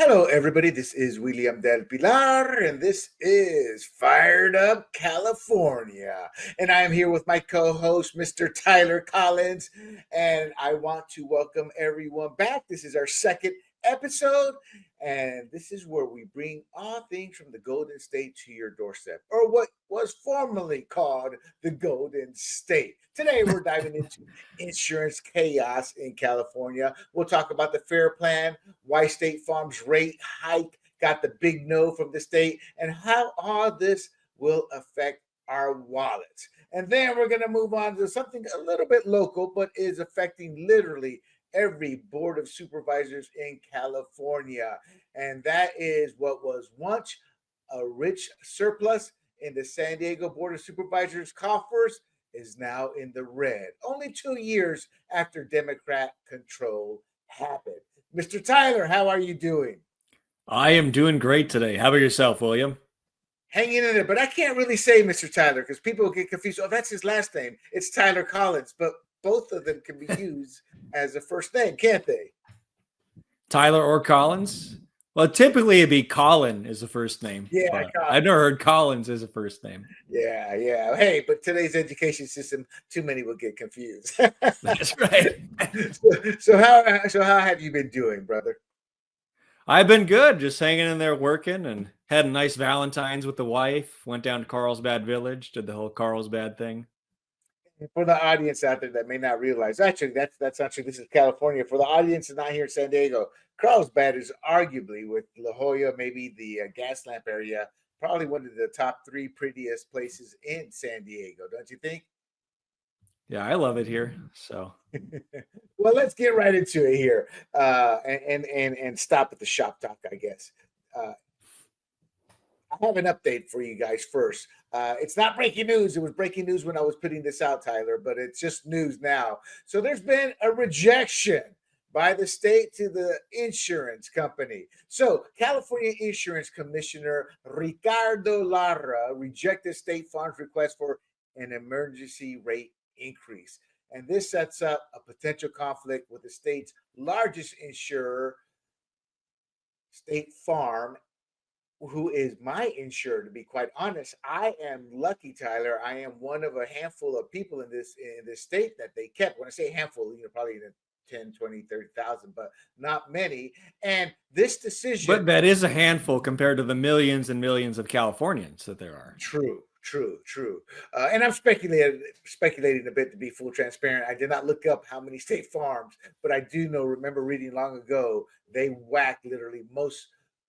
Hello, everybody. This is William del Pilar, and this is Fired Up California. And I am here with my co host, Mr. Tyler Collins. And I want to welcome everyone back. This is our second episode, and this is where we bring all things from the Golden State to your doorstep, or what was formerly called the Golden State. Today, we're diving into insurance chaos in California. We'll talk about the FAIR Plan, why State Farm's rate hike got the big no from the state, and how all this will affect our wallets. And then we're going to move on to something a little bit local, but is affecting literally every board of supervisors in California. And that is what was once a rich surplus in the San Diego Board of Supervisors coffers is now in the red, only 2 years after Democrat control happened. Mr. Tyler, how are you doing? I am doing great today. How about yourself, William? Hanging in there, but I can't really say Mr. Tyler because people get confused. Oh, that's his last name. It's Tyler Collins, but both of them can be used as a first name, can't they? Tyler or Collins? Well, typically it'd be Colin is the first name. Yeah, I've never heard Collins as a first name. Yeah. Hey, but today's education system, too many will get confused. That's right. So how have you been doing, brother? I've been good, just hanging in there working, and had a nice Valentine's with the wife. Went down to Carlsbad Village, did the whole Carlsbad thing. For the audience out there that may not realize, actually, that's not true. This is California. For the audience that's not here in San Diego, Carlsbad is arguably, with La Jolla, maybe the Gaslamp area, probably one of the top 3 prettiest places in San Diego, don't you think? Yeah, I love it here. So, well, let's get right into it here, and stop at the shop talk, I guess. I have an update for you guys first. It's not breaking news. It was breaking news when I was putting this out, Tyler, but it's just news now. So there's been a rejection by the state to the insurance company. So California Insurance Commissioner Ricardo Lara rejected State Farm's request for an emergency rate increase. And this sets up a potential conflict with the state's largest insurer, State Farm, who is my insurer. To be quite honest, I am lucky, Tyler. I am one of a handful of people in this state that they kept. When I say handful, probably 10, 20, 30,000, but not many. And this decision... But that is a handful compared to the millions and millions of Californians that there are. True. And I'm speculating a bit, to be full transparent. I did not look up how many State Farms, but I do remember reading long ago, they whacked literally most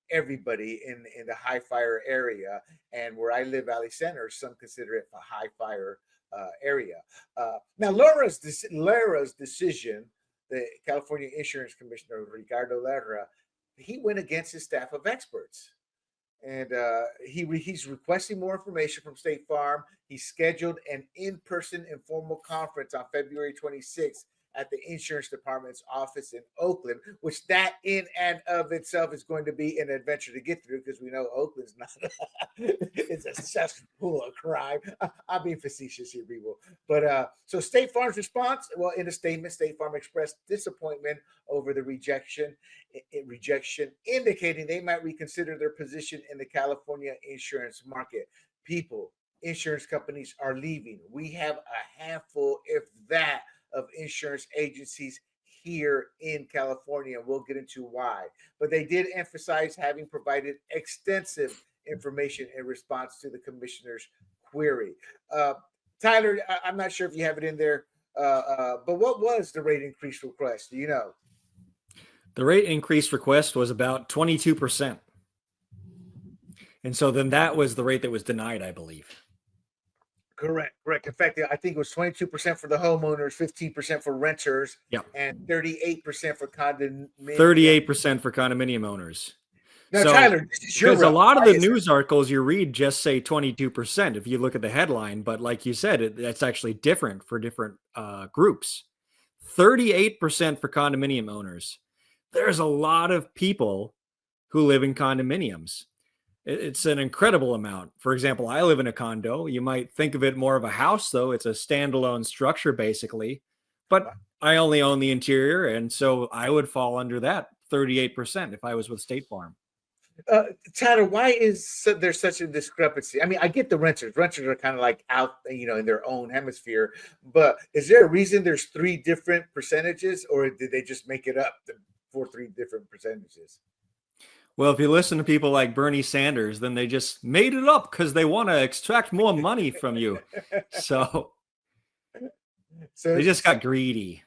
everybody in the high fire area, and where I live, Valley Center, some consider it a high fire area. Now, Lara's decision, the California Insurance Commissioner Ricardo Lara, he went against his staff of experts, and he's requesting more information from State Farm. He scheduled an in-person informal conference on February 26th at the insurance department's office in Oakland, which that in and of itself is going to be an adventure to get through, because we know Oakland's not it's a cesspool of crime. I'm being facetious here, people. But so State Farm's response, well, in a statement, State Farm expressed disappointment over the rejection, indicating they might reconsider their position in the California insurance market. People, insurance companies are leaving. We have a handful, if that, of insurance agencies here in California. We'll get into why. But they did emphasize having provided extensive information in response to the commissioner's query. Tyler, I'm not sure if you have it in there, but what was the rate increase request? Do you know? The rate increase request was about 22%. And so then that was the rate that was denied, I believe. Correct. In fact, I think it was 22% for the homeowners, 15% for renters, and 38% for condominium. 38% for condominium owners. Now, so, Tyler, because a lot of the news articles you read just say 22% if you look at the headline, but like you said, that's actually different for different groups. 38% for condominium owners. There's a lot of people who live in condominiums. It's an incredible amount. For example, I live in a condo. You might think of it more of a house, though. It's a standalone structure, basically. But I only own the interior, and so I would fall under that 38% if I was with State Farm. Tyler, why is there such a discrepancy? I mean, I get the renters. Renters are kind of like out, in their own hemisphere. But is there a reason there's three different percentages, or did they just make it up for three different percentages? Well, if you listen to people like Bernie Sanders, then they just made it up because they want to extract more money from you. So they just got greedy,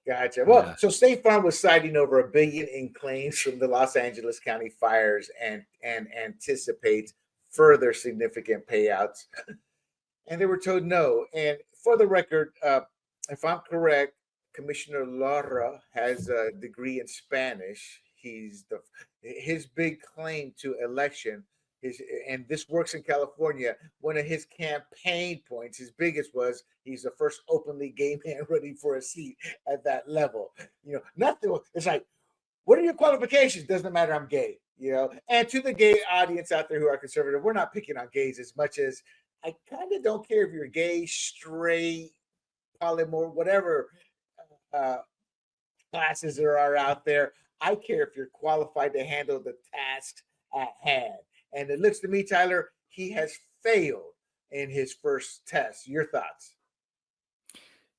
Gotcha. Well, so State Farm was citing over $1 billion in claims from the Los Angeles County fires and anticipates further significant payouts. And they were told no. And for the record, if I'm correct, Commissioner Lara has a degree in Spanish. His big claim to election and this works in California. One of his campaign points, his biggest, was he's the first openly gay man running for a seat at that level. Nothing. It's like, what are your qualifications? Doesn't matter. I'm gay. And to the gay audience out there who are conservative, we're not picking on gays as much as I kind of don't care if you're gay, straight, polymorph, whatever classes there are out there. I care if you're qualified to handle the task at hand. And it looks to me, Tyler, he has failed in his first test. Your thoughts?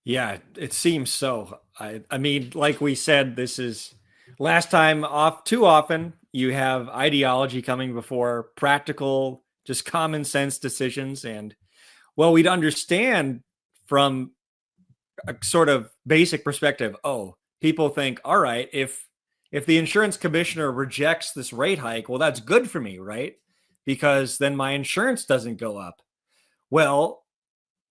Yeah, it seems so. I mean, like we said, this is last time off. Too often you have ideology coming before practical, just common sense decisions. And well, we'd understand from a sort of basic perspective. Oh, people think, all right, if the insurance commissioner rejects this rate hike, well, that's good for me, right? Because then my insurance doesn't go up. Well,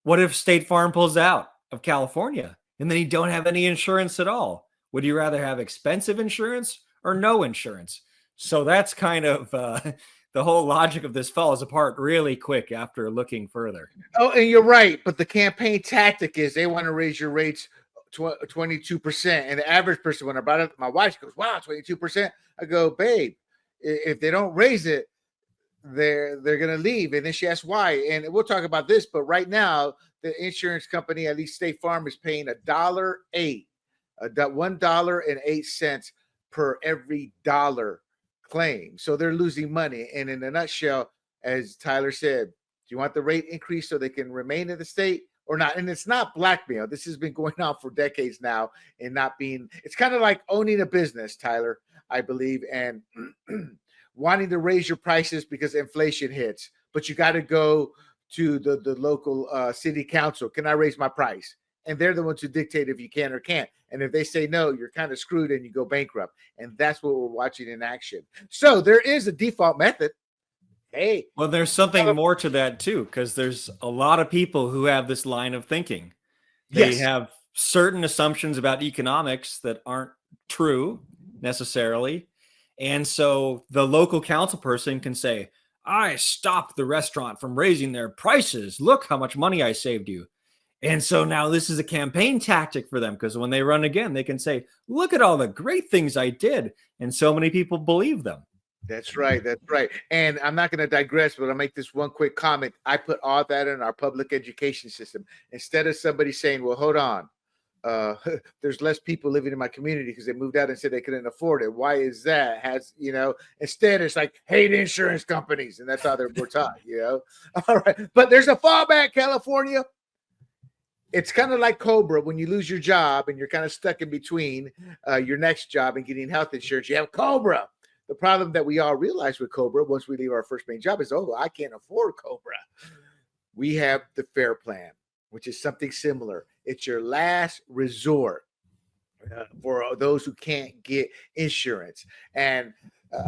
what if State Farm pulls out of California and then you don't have any insurance at all? Would you rather have expensive insurance or no insurance? So that's kind of the whole logic of this falls apart really quick after looking further. Oh, and you're right. But the campaign tactic is they want to raise your rates 22%. And the average person, when I brought it up to my wife, she goes, wow, 22%. I go, babe, if they don't raise it, they're going to leave. And then she asked why. And we'll talk about this. But right now, the insurance company, at least State Farm, is paying $1.08 per every dollar claim. So they're losing money. And in a nutshell, as Tyler said, do you want the rate increase so they can remain in the state or not? And it's not blackmail. This has been going on for decades now and not being, it's kind of like owning a business, Tyler, I believe, and wanting to raise your prices because inflation hits, but you got to go to the local city council. Can I raise my price? And they're the ones who dictate if you can or can't. And if they say no, you're kind of screwed and you go bankrupt. And that's what we're watching in action. So there is a default method. Hey, well, there's something more to that too, because there's a lot of people who have this line of thinking. They have certain assumptions about economics that aren't true necessarily. And so the local council person can say, I stopped the restaurant from raising their prices. Look how much money I saved you. And so now this is a campaign tactic for them, because when they run again, they can say, look at all the great things I did. And so many people believe them. That's right. That's right. And I'm not going to digress, but I'll make this one quick comment. I put all that in our public education system. Instead of somebody saying, well, hold on, there's less people living in my community because they moved out and said they couldn't afford it. Why is that? Instead it's like hate insurance companies, and that's how we're taught, All right. But there's a fallback, California. It's kind of like Cobra. When you lose your job and you're kind of stuck in between your next job and getting health insurance, you have Cobra. The problem that we all realize with Cobra once we leave our first main job is, I can't afford Cobra. We have the Fair Plan, which is something similar. It's your last resort for those who can't get insurance. And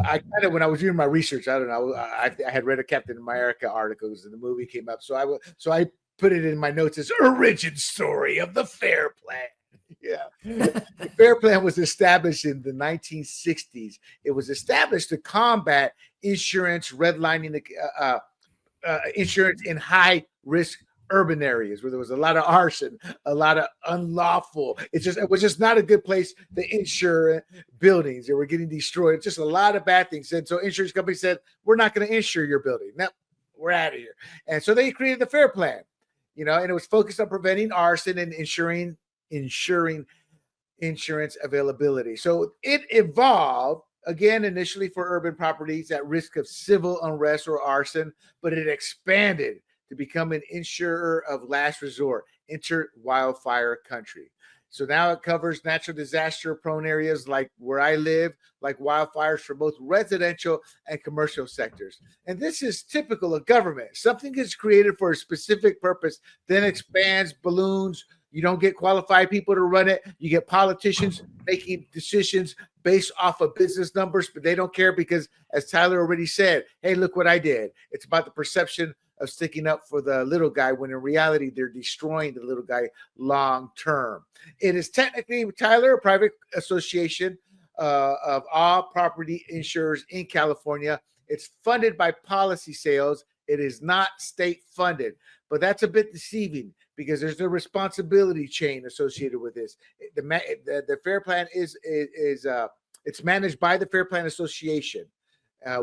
I kind of, when I was doing my research, I don't know, I had read a Captain America articles and the movie came up. So I put it in my notes as origin story of the Fair Plan. Yeah. The Fair Plan was established in the 1960s. It was established to combat insurance redlining, insurance in high risk urban areas where there was a lot of arson, a lot of unlawful. It was just not a good place to insure buildings. They were getting destroyed. Just a lot of bad things. And so insurance companies said, we're not going to insure your building. No, we're out of here. And so they created the Fair Plan, and it was focused on preventing arson and ensuring insurance availability. So it evolved again initially for urban properties at risk of civil unrest or arson, but it expanded to become an insurer of last resort, enter wildfire country. So now it covers natural disaster prone areas like where I live, like wildfires for both residential and commercial sectors. And this is typical of government. Something is created for a specific purpose, then expands, balloons. You don't get qualified people to run it. You get politicians making decisions based off of business numbers, but they don't care because, as Tyler already said, hey, look what I did. It's about the perception of sticking up for the little guy when in reality they're destroying the little guy long term. It is technically, Tyler, a private association of all property insurers in California. It's funded by policy sales. It is not state funded, but that's a bit deceiving because there's a responsibility chain associated with this. The Fair Plan is it's managed by the Fair Plan Association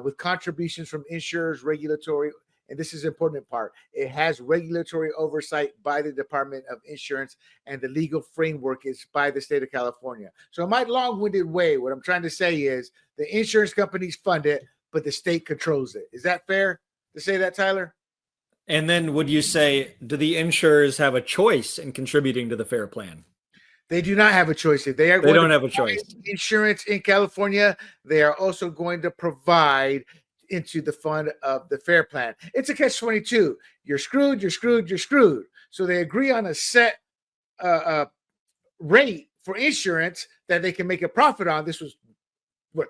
with contributions from insurers, regulatory. And this is an important part. It has regulatory oversight by the Department of Insurance, and the legal framework is by the state of California. So in my long-winded way, what I'm trying to say is the insurance companies fund it, but the state controls it. Is that fair to say that, Tyler? And then would you say, do the insurers have a choice in contributing to the Fair Plan? They do not have a choice. If they don't have a choice. Insurance in California, they are also going to provide into the fund of the Fair Plan. It's a catch-22. You're screwed, you're screwed, you're screwed. So they agree on a set rate for insurance that they can make a profit on. This was,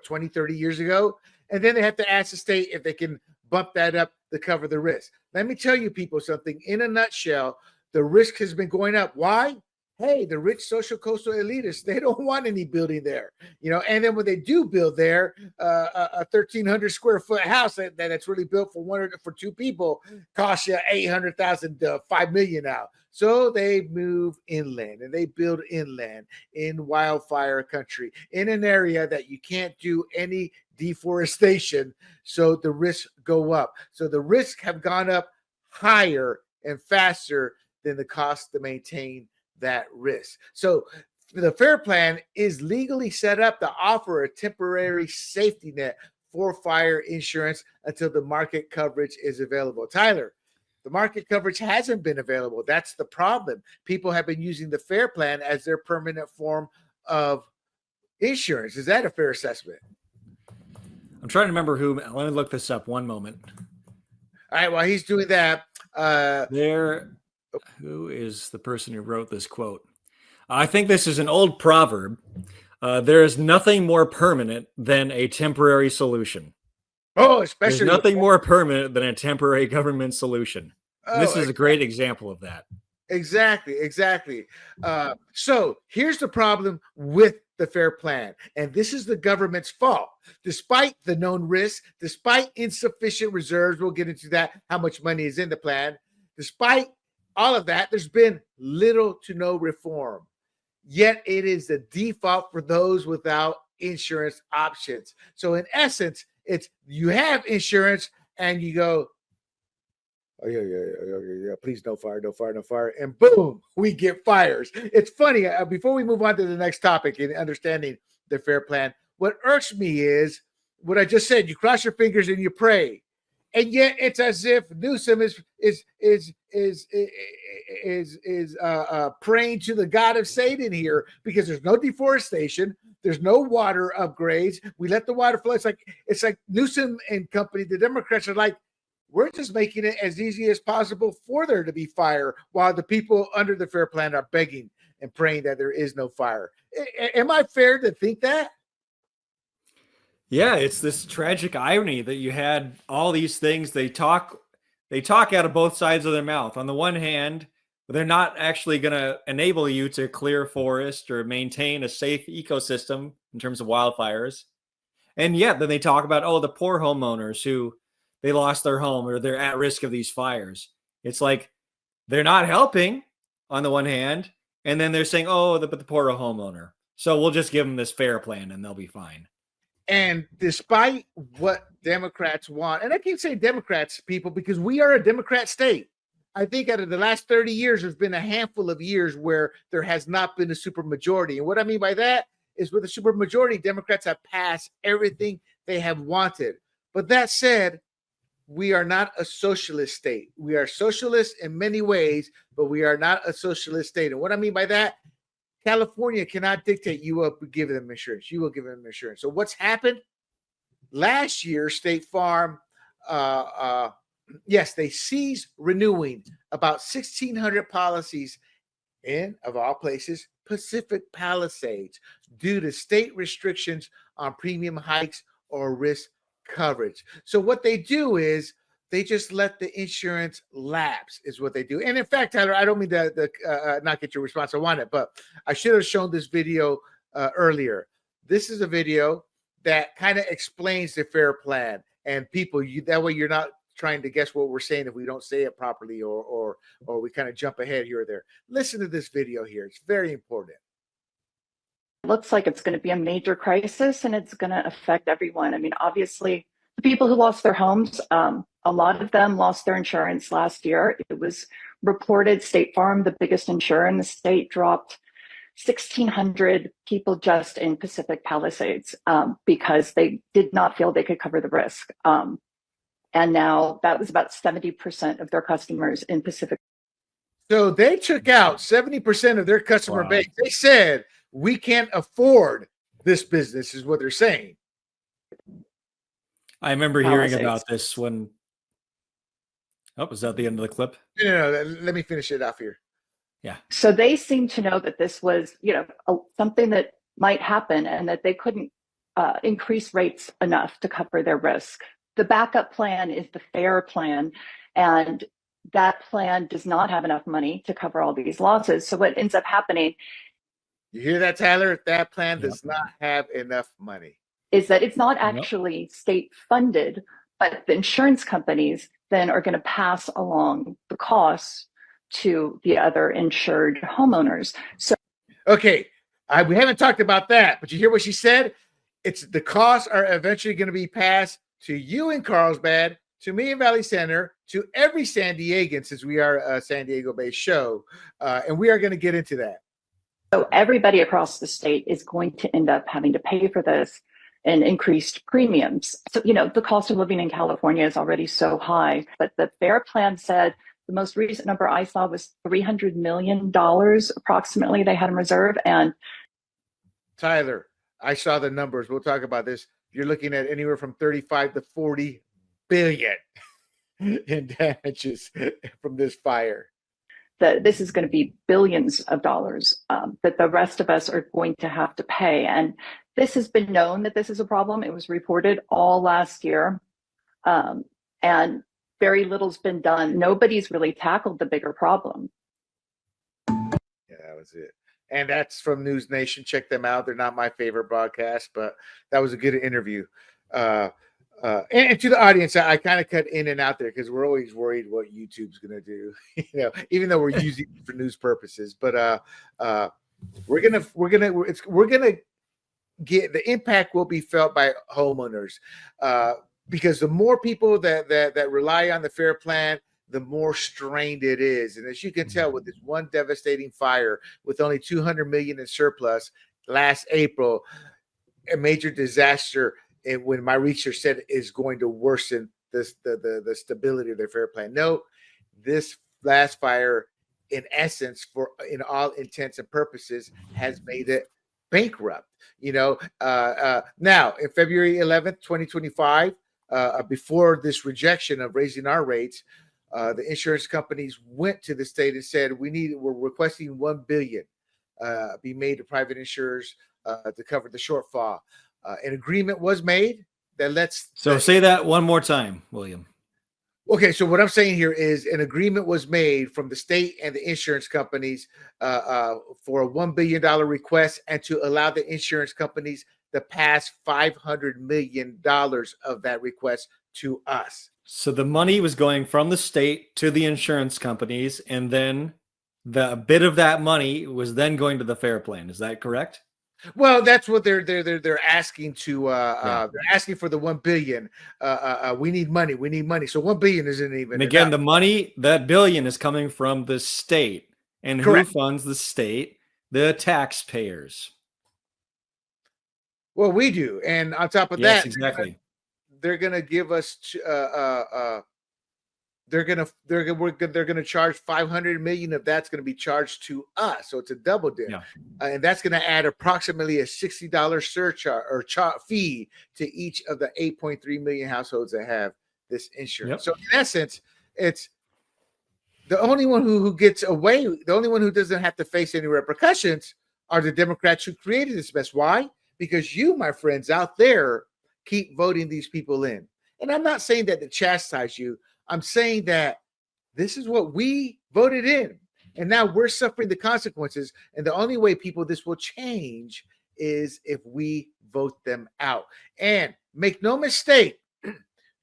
20, 30 years ago? And then they have to ask the state if they can bump that up to cover the risk. Let me tell you people something. In a nutshell, the risk has been going up. Why? Hey, the rich social coastal elitists, they don't want any building there, and then when they do build there, a 1,300 square foot house that's really built for two people costs you $800,000 to $5 million now. So they move inland and they build inland in wildfire country in an area that you can't do any deforestation. So the risks go up. So the risks have gone up higher and faster than the cost to maintain that risk. So the Fair Plan is legally set up to offer a temporary safety net for fire insurance until the market coverage is available. Tyler, the market coverage hasn't been available. That's the problem. People have been using the Fair Plan as their permanent form of insurance. Is that a fair assessment? I'm trying to remember who. Let me look this up one moment. All right, while he's doing that, who is the person who wrote this quote? I think this is an old proverb. There is nothing more permanent than a temporary solution. Oh, especially there's nothing more permanent than a temporary government solution. This is a great example of that. Exactly. So here's the problem with the Fair Plan, and this is the government's fault. Despite the known risks, despite insufficient reserves, we'll get into that, how much money is in the plan. Despite all of that, there's been little to no reform. Yet it is the default for those without insurance options. So in essence, it's you have insurance and you go, oh yeah, please no fire, and boom, we get fires. It's funny. Before we move on to the next topic in understanding the Fair Plan, what irks me is what I just said. You cross your fingers and you pray. And yet it's as if Newsom is praying to the God of Satan here, because there's no deforestation, there's no water upgrades. We let the water flow. It's like Newsom and company, the Democrats are like, we're just making it as easy as possible for there to be fire, while the people under the Fair Plan are begging and praying that there is no fire. Am I fair to think that? Yeah, it's this tragic irony that you had all these things. They talk out of both sides of their mouth. On the one hand, they're not actually going to enable you to clear forest or maintain a safe ecosystem in terms of wildfires. And yet then they talk about, the poor homeowners who they lost their home or they're at risk of these fires. It's like they're not helping on the one hand, and then they're saying, but the poor homeowner. So we'll just give them this Fair Plan and they'll be fine. And despite what Democrats want, and I keep saying Democrats, people, because we are a Democrat state. I think out of the last 30 years, there's been a handful of years where there has not been a supermajority. And what I mean by that is with a supermajority, Democrats have passed everything they have wanted. But that said, we are not a socialist state. We are socialist in many ways, but we are not a socialist state. And what I mean by that, California cannot dictate you will give them insurance. You will give them insurance. So what's happened? Last year, State Farm, yes, they ceased renewing about 1,600 policies in, of all places, Pacific Palisades due to state restrictions on premium hikes or risk coverage. So what they do is they just let the insurance lapse is what they do. And in fact, Tyler, I don't mean to not get your response. I want it, but I should have shown this video earlier. This is a video that kind of explains the FAIR Plan, and people, that way you're not trying to guess what we're saying if we don't say it properly, or we kind of jump ahead here or there. Listen to this video here. It's very important. It looks like it's going to be a major crisis, and it's going to affect everyone. I mean, obviously, the people who lost their homes, a lot of them lost their insurance last year. It was reported State Farm, the biggest insurer in the state, dropped 1,600 people just in Pacific Palisades because they did not feel they could cover the risk. And now that was about 70% of their customers in Pacific. So they took out 70% of their customer base. They said, we can't afford this business, is what they're saying. I remember hearing about this when. Oh, was that the end of the clip? No. Let me finish it off here. Yeah. So they seem to know that this was, something that might happen, and that they couldn't increase rates enough to cover their risk. The backup plan is the FAIR Plan, and that plan does not have enough money to cover all these losses. So what ends up happening, you hear that, Tyler? That plan does not have enough money. Is that it's not actually state funded, but the insurance companies then are going to pass along the costs to the other insured homeowners. So, okay, we haven't talked about that, but you hear what she said? It's the costs are eventually going to be passed to you in Carlsbad, to me in Valley Center, to every San Diegan, since we are a San Diego-based show, and we are going to get into that. So everybody across the state is going to end up having to pay for this and increased premiums. So, the cost of living in California is already so high, but the FAIR Plan said the most recent number I saw was $300 million approximately they had in reserve. And Tyler, I saw the numbers. We'll talk about this. You're looking at anywhere from 35 to 40 billion in damages from this fire. That this is going to be billions of dollars that the rest of us are going to have to pay. And this has been known that this is a problem. It was reported all last year, and very little's been done. Nobody's really tackled the bigger problem. Yeah, that was it. And that's from News Nation. Check them out. They're not my favorite broadcast, but that was a good interview. And to the audience, I kind of cut in and out there because we're always worried what YouTube's going to do, even though we're using it for news purposes. But we're gonna get the impact will be felt by homeowners because the more people that rely on the FAIR Plan, the more strained it is. And as you can tell, with this one devastating fire with only $200 million in surplus last April, a major disaster. And when my research said is going to worsen the stability of their FAIR Plan. No, this last fire, in essence, in all intents and purposes, has made it bankrupt. Now in February 11th, 2025, before this rejection of raising our rates, the insurance companies went to the state and said, we're requesting $1 billion be made to private insurers to cover the shortfall. An agreement was made that lets. So say that one more time, William. Okay, so what I'm saying here is an agreement was made from the state and the insurance companies for a $1 billion request, and to allow the insurance companies to pass $500 million of that request to us. So the money was going from the state to the insurance companies, and then the bit of that money was then going to the FAIR Plan. Is that correct? Well, that's what they're asking to. They're asking for the 1 billion. We need money. We need money. So 1 billion isn't even. And again, enough. the money, that billion, is coming from the state, and Correct. who funds the state? The taxpayers. Well, we do, and on top of Yes, that, exactly. they're gonna give us. They're gonna charge 500 million of that's gonna be charged to us, so it's a double dip, and that's gonna add approximately a $60 surcharge or fee to each of the 8.3 million households that have this insurance. So in essence, it's the only one who gets away, the only one who doesn't have to face any repercussions are the Democrats who created this mess. Why? Because you, my friends out there, keep voting these people in. And I'm not saying that to chastise you. I'm saying that this is what we voted in, and now we're suffering the consequences. And the only way this will change is if we vote them out. And make no mistake,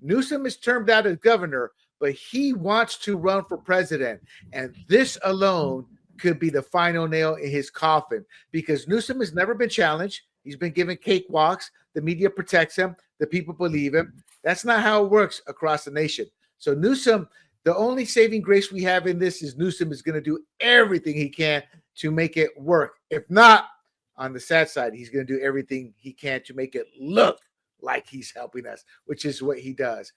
Newsom is termed out as governor, but he wants to run for president. And this alone could be the final nail in his coffin, because Newsom has never been challenged. He's been given cakewalks. The media protects him. The people believe him. That's not how it works across the nation. So Newsom, the only saving grace we have in this is Newsom is going to do everything he can to make it work. If not, on the sad side, he's going to do everything he can to make it look like he's helping us, which is what he does.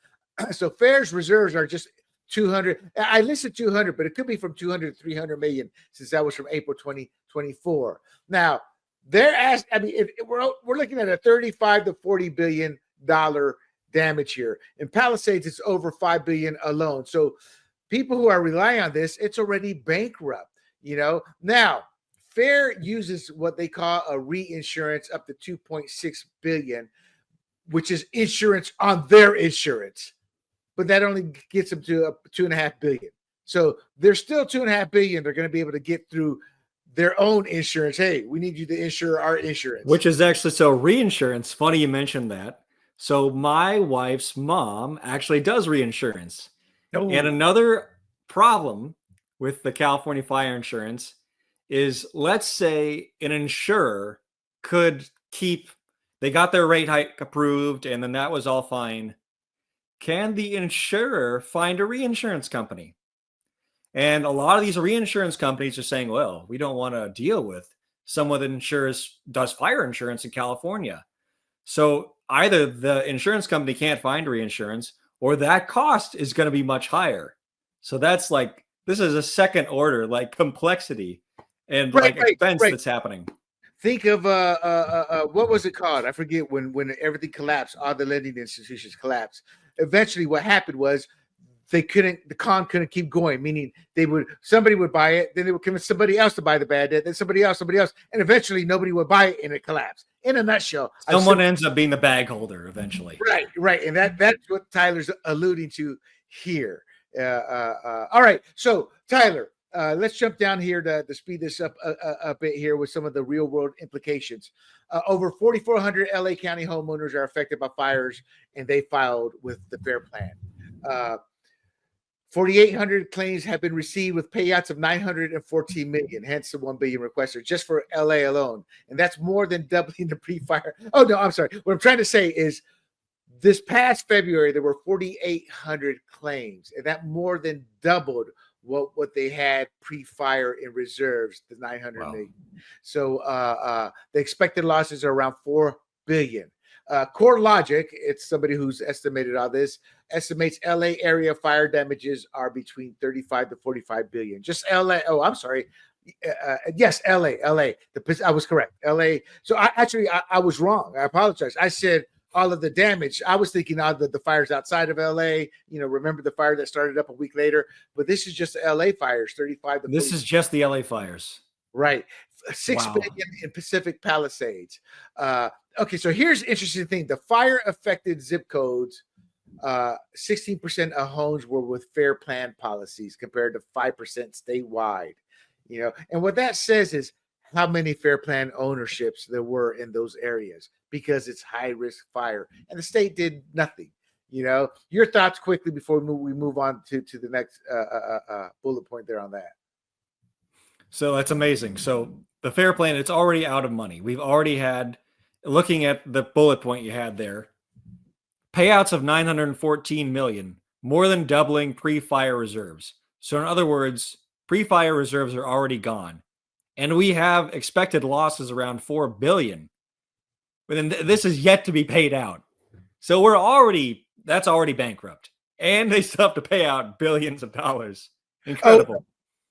So FAIR's reserves are just 200. I listed 200, but it could be from 200 to 300 million, since that was from April 2024. Now, they're asked, I mean, we're looking at a 35 to 40 billion dollar damage here. In Palisades, it's over 5 billion alone. So people who are relying on this, it's already bankrupt. Now FAIR uses what they call a reinsurance up to 2.6 billion, which is insurance on their insurance, but that only gets them to 2.5 billion. So there's still 2.5 billion they're going to be able to get through their own insurance. Hey, we need you to insure our insurance, which is actually, so reinsurance, funny you mentioned that. So my wife's mom actually does reinsurance. And another problem with the California fire insurance is, let's say an insurer they got their rate hike approved, and then that was all fine. Can the insurer find a reinsurance company? And a lot of these reinsurance companies are saying, well, we don't want to deal with someone that does fire insurance in California. So either the insurance company can't find reinsurance, or that cost is going to be much higher. So that's this is a second order, complexity and expense that's happening. Think of what was it called? I forget, when everything collapsed, all the lending institutions collapsed. Eventually what happened was the con couldn't keep going, meaning somebody would buy it, then they would convince somebody else to buy the bad debt, then somebody else, and eventually nobody would buy it and it collapsed. In a nutshell, someone ends up being the bag holder eventually. Right. And that's what Tyler's alluding to here. All right. So Tyler, let's jump down here to speed this up a bit here with some of the real world implications. Over 4,400 LA County homeowners are affected by fires, and they filed with the FAIR plan. 4,800 claims have been received with payouts of 914 million, hence the 1 billion requested just for LA alone. And that's more than doubling the pre-fire. Oh, no, I'm sorry. What I'm trying to say is this past February, there were 4,800 claims, and that more than doubled what they had pre-fire in reserves, the 900 million. So the expected losses are around 4 billion. Core Logic, it's somebody who's estimated all this, estimates LA area fire damages are between 35 to 45 billion. Just LA. Oh, I'm sorry. Yes, LA. I was correct. LA. So I was wrong. I apologize. I said all of the damage. I was thinking all the fires outside of LA. Remember the fire that started up a week later, but this is just the LA fires, 35 to 45. This is just the LA fires. Right. 6 billion in Pacific Palisades. Okay, so here's the interesting thing. The fire affected zip codes, 16% of homes were with FAIR plan policies compared to 5% statewide. And what that says is how many FAIR plan ownerships there were in those areas, because it's high risk fire, and the state did nothing. Your thoughts quickly before we move on to the next bullet point there on that. So that's amazing. So The FAIR plan, it's already out of money. We've already had, looking at the bullet point you had there, payouts of 914 million, more than doubling pre-fire reserves. So in other words, pre-fire reserves are already gone. And we have expected losses around 4 billion. But then this is yet to be paid out. So that's already bankrupt. And they still have to pay out billions of dollars. Incredible. Oh,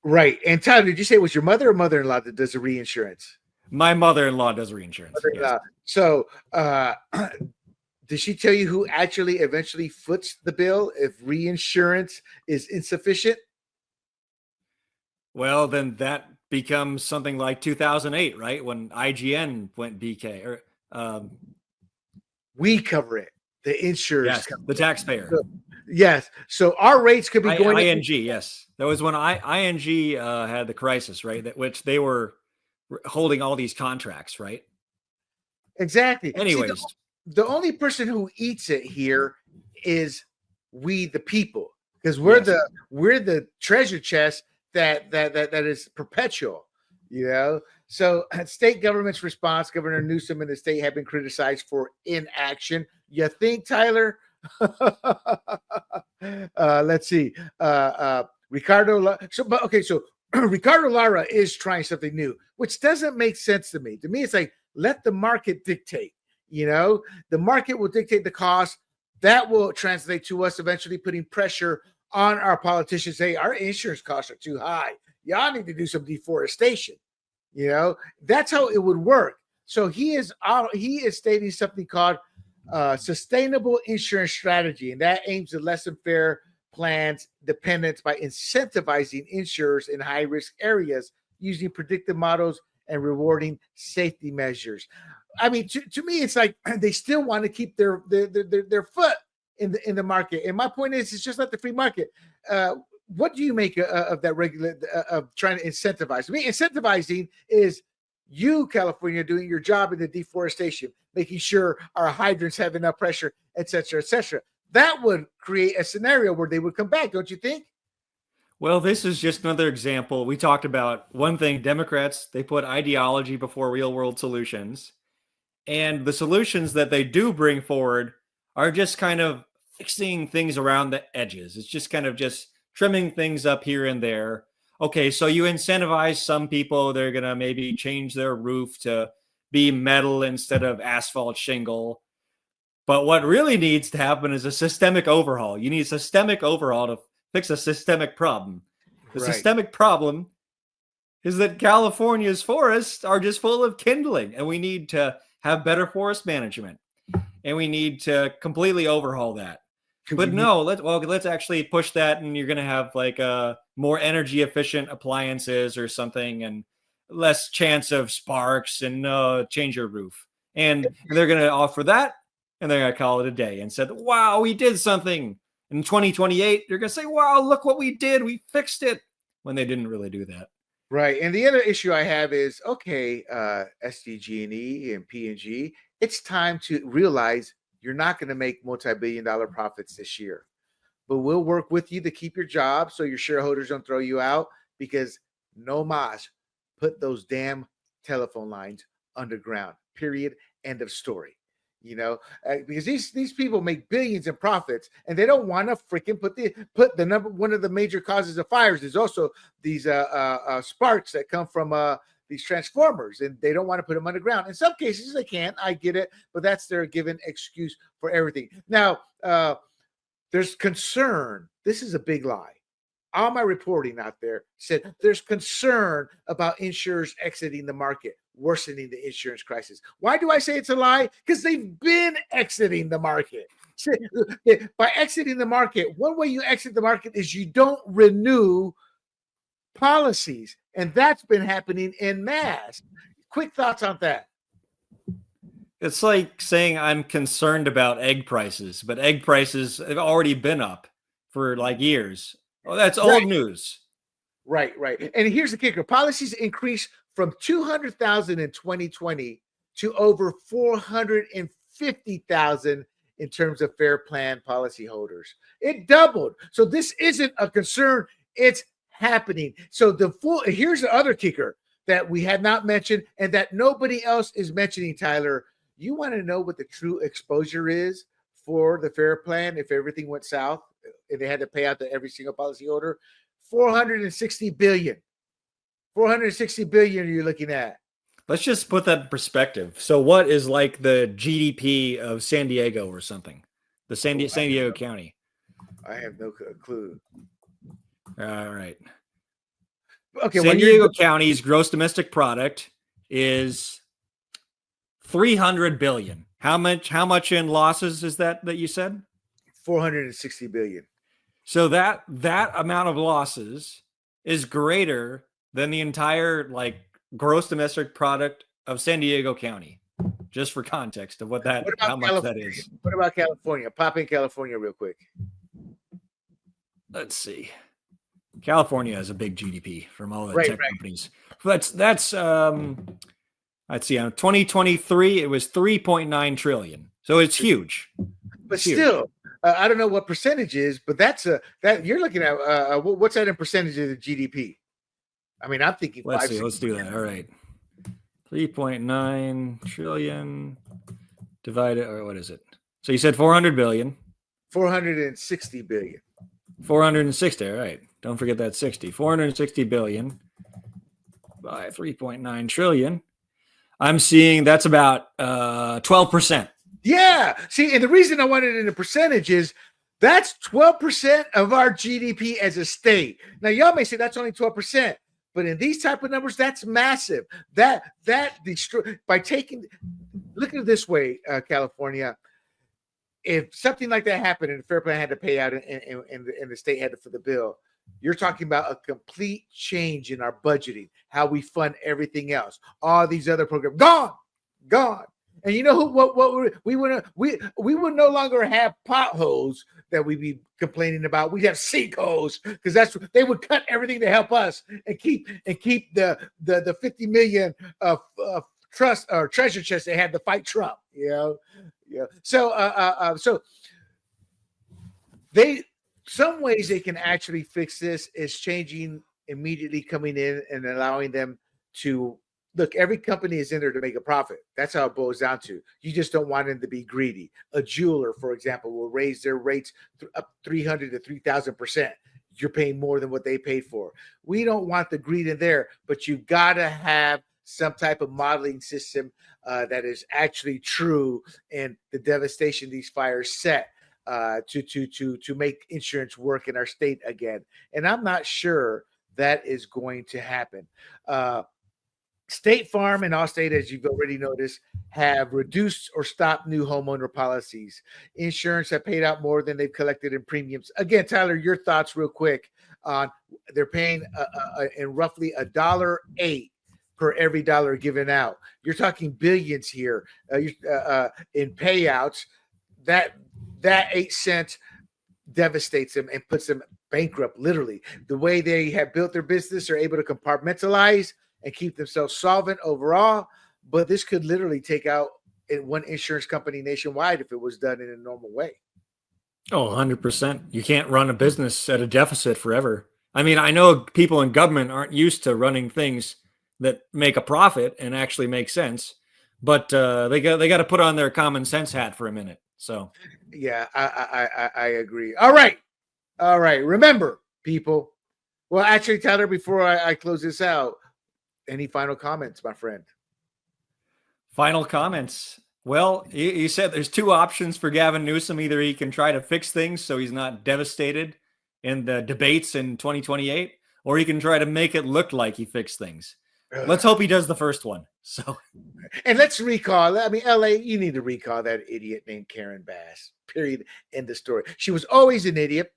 right. And Tyler, did you say it was your mother or mother-in-law that does the reinsurance? My mother-in-law does reinsurance. Yes. So did she tell you who actually eventually foots the bill if reinsurance is insufficient? Well, then that becomes something like 2008, right? When IGN went BK. We cover it. The insurers. Yes, the taxpayer. So, yes. So our rates could be going. ING, yes. That was when ING had the crisis, right? Which they were holding all these contracts, right? Exactly. Anyways. See, the only person who eats it here is we, the people, because we're the treasure chest that is perpetual, So state government's response, Governor Newsom and the state have been criticized for inaction. You think, Tyler? Let's see. Ricardo. So Ricardo Lara is trying something new, which doesn't make sense to me. To me, it's like, let the market dictate. The market will dictate the cost. That will translate to us eventually putting pressure on our politicians. Hey, our insurance costs are too high. Y'all need to do some deforestation. That's how it would work. So he is stating something called sustainable insurance strategy, and that aims to lessen fair plans dependence by incentivizing insurers in high risk areas using predictive models and rewarding safety measures. I mean, to me, it's like they still want to keep their foot in the market. And my point is, it's just like the free market. What do you make of that of trying to incentivize? I mean, incentivizing is you, California, doing your job in the deforestation, making sure our hydrants have enough pressure, et cetera, et cetera. That would create a scenario where they would come back, don't you think? Well, this is just another example. We talked about one thing, Democrats, they put ideology before real world solutions. And the solutions that they do bring forward are just kind of fixing things around the edges. It's just kind of just trimming things up here and there. Okay, so you incentivize some people, they're going to maybe change their roof to be metal instead of asphalt shingle. But what really needs to happen is a systemic overhaul. You need a systemic overhaul to fix a systemic problem. The systemic problem is that California's forests are just full of kindling, and we need to have better forest management, and we need to completely overhaul that. But no, let's actually push that, and you're going to have like more energy efficient appliances or something, and less chance of sparks, and change your roof. And they're going to offer that, and they're going to call it a day and said, wow, we did something. In 2028, you're going to say, wow, look what we did. We fixed it, when they didn't really do that. Right. And the other issue I have is, okay, SDG&E and P&G, it's time to realize you're not going to make multi-billion-dollar profits this year. But we'll work with you to keep your job so your shareholders don't throw you out, because no mas, put those damn telephone lines underground. Period. End of story. Because these people make billions in profits, and they don't want to freaking put the number one of the major causes of fires is also these sparks that come from these transformers, and they don't want to put them underground. In some cases they can, I get it, but that's their given excuse for everything. Now there's concern. This is a big lie. All my reporting out there said there's concern about insurers exiting the market, worsening the insurance crisis. Why do I say it's a lie? Because they've been exiting the market. By exiting the market, one way you exit the market is you don't renew policies. And that's been happening en masse. Quick thoughts on that. It's like saying I'm concerned about egg prices, but egg prices have already been up for like years. Oh, that's old news. Right. And here's the kicker. Policies increased from 200,000 in 2020 to over 450,000 in terms of fair plan policyholders. It doubled. So this isn't a concern. It's happening. So here's the other kicker. that we had not mentioned and that nobody else is mentioning, Tyler. You want to know what the true exposure is for the FAIR plan if everything went south and they had to pay out to every single policyholder? 460 billion. 460 billion you're looking at. Let's just put that in perspective. So what is like the GDP of San Diego or something? The San Diego County. I have no clue. All right. Okay. San Diego County's gross domestic product is 300 billion. How much in losses is that you said? 460 billion. So that amount of losses is greater than the entire like gross domestic product of San Diego County. Just for context of how much that is. What about California? Pop in California real quick. Let's see. California has a big GDP from all the tech companies. That's let's see. On 2023, it was 3.9 trillion. So it's huge. But still, I don't know what percentage is, but that you're looking at. What's that in percentage of the GDP? I mean, I'm thinking. Let's do that. All right. 3.9 trillion divided, or what is it? So you said 400 billion. 460 billion. 460. All right. Don't forget that 60. 460 billion by 3.9 trillion. I'm seeing that's about 12%. Yeah. See, and the reason I wanted it in a percentage is that's 12% of our GDP as a state. Now, y'all may say that's only 12%. But in these type of numbers, that's massive. By taking, look at it this way, California. If something like that happened and the FAIR plan had to pay out and the state had to foot the bill, you're talking about a complete change in our budgeting, how we fund everything else. All these other programs gone. And you know we would no longer have potholes that we'd be complaining about. We'd have sinkholes because they would cut everything to help us and keep the 50 million of trust or treasure chest they had to fight Trump. Yeah. So some ways they can actually fix this is changing immediately, coming in and allowing them to. Look, every company is in there to make a profit. That's how it boils down to. You just don't want them to be greedy. A jeweler, for example, will raise their rates up 300 to 3,000%. You're paying more than what they paid for. We don't want the greed in there, but you got to have some type of modeling system that is actually true and the devastation these fires set to make insurance work in our state again. And I'm not sure that is going to happen. State Farm and Allstate, as you've already noticed, have reduced or stopped new homeowner policies. Insurance have paid out more than they've collected in premiums. Again, Tyler, your thoughts real quick on they're paying in roughly $1.08 per every dollar given out. You're talking billions here in payouts. That 8 cents devastates them and puts them bankrupt, literally. The way they have built their business, they're able to compartmentalize and keep themselves solvent overall. But this could literally take out one insurance company nationwide if it was done in a normal way. Oh, 100%. You can't run a business at a deficit forever. I mean, I know people in government aren't used to running things that make a profit and actually make sense, but they got to put on their common sense hat for a minute. So, yeah, I agree. All right. Remember, people. Well, actually, Tyler, before I close this out, any final comments, my friend? Final comments. Well, you said there's two options for Gavin Newsom. Either he can try to fix things so he's not devastated in the debates in 2028, or he can try to make it look like he fixed things. Let's hope he does the first one. So, and let's recall. I mean, LA, you need to recall that idiot named Karen Bass. Period. End of story. She was always an idiot.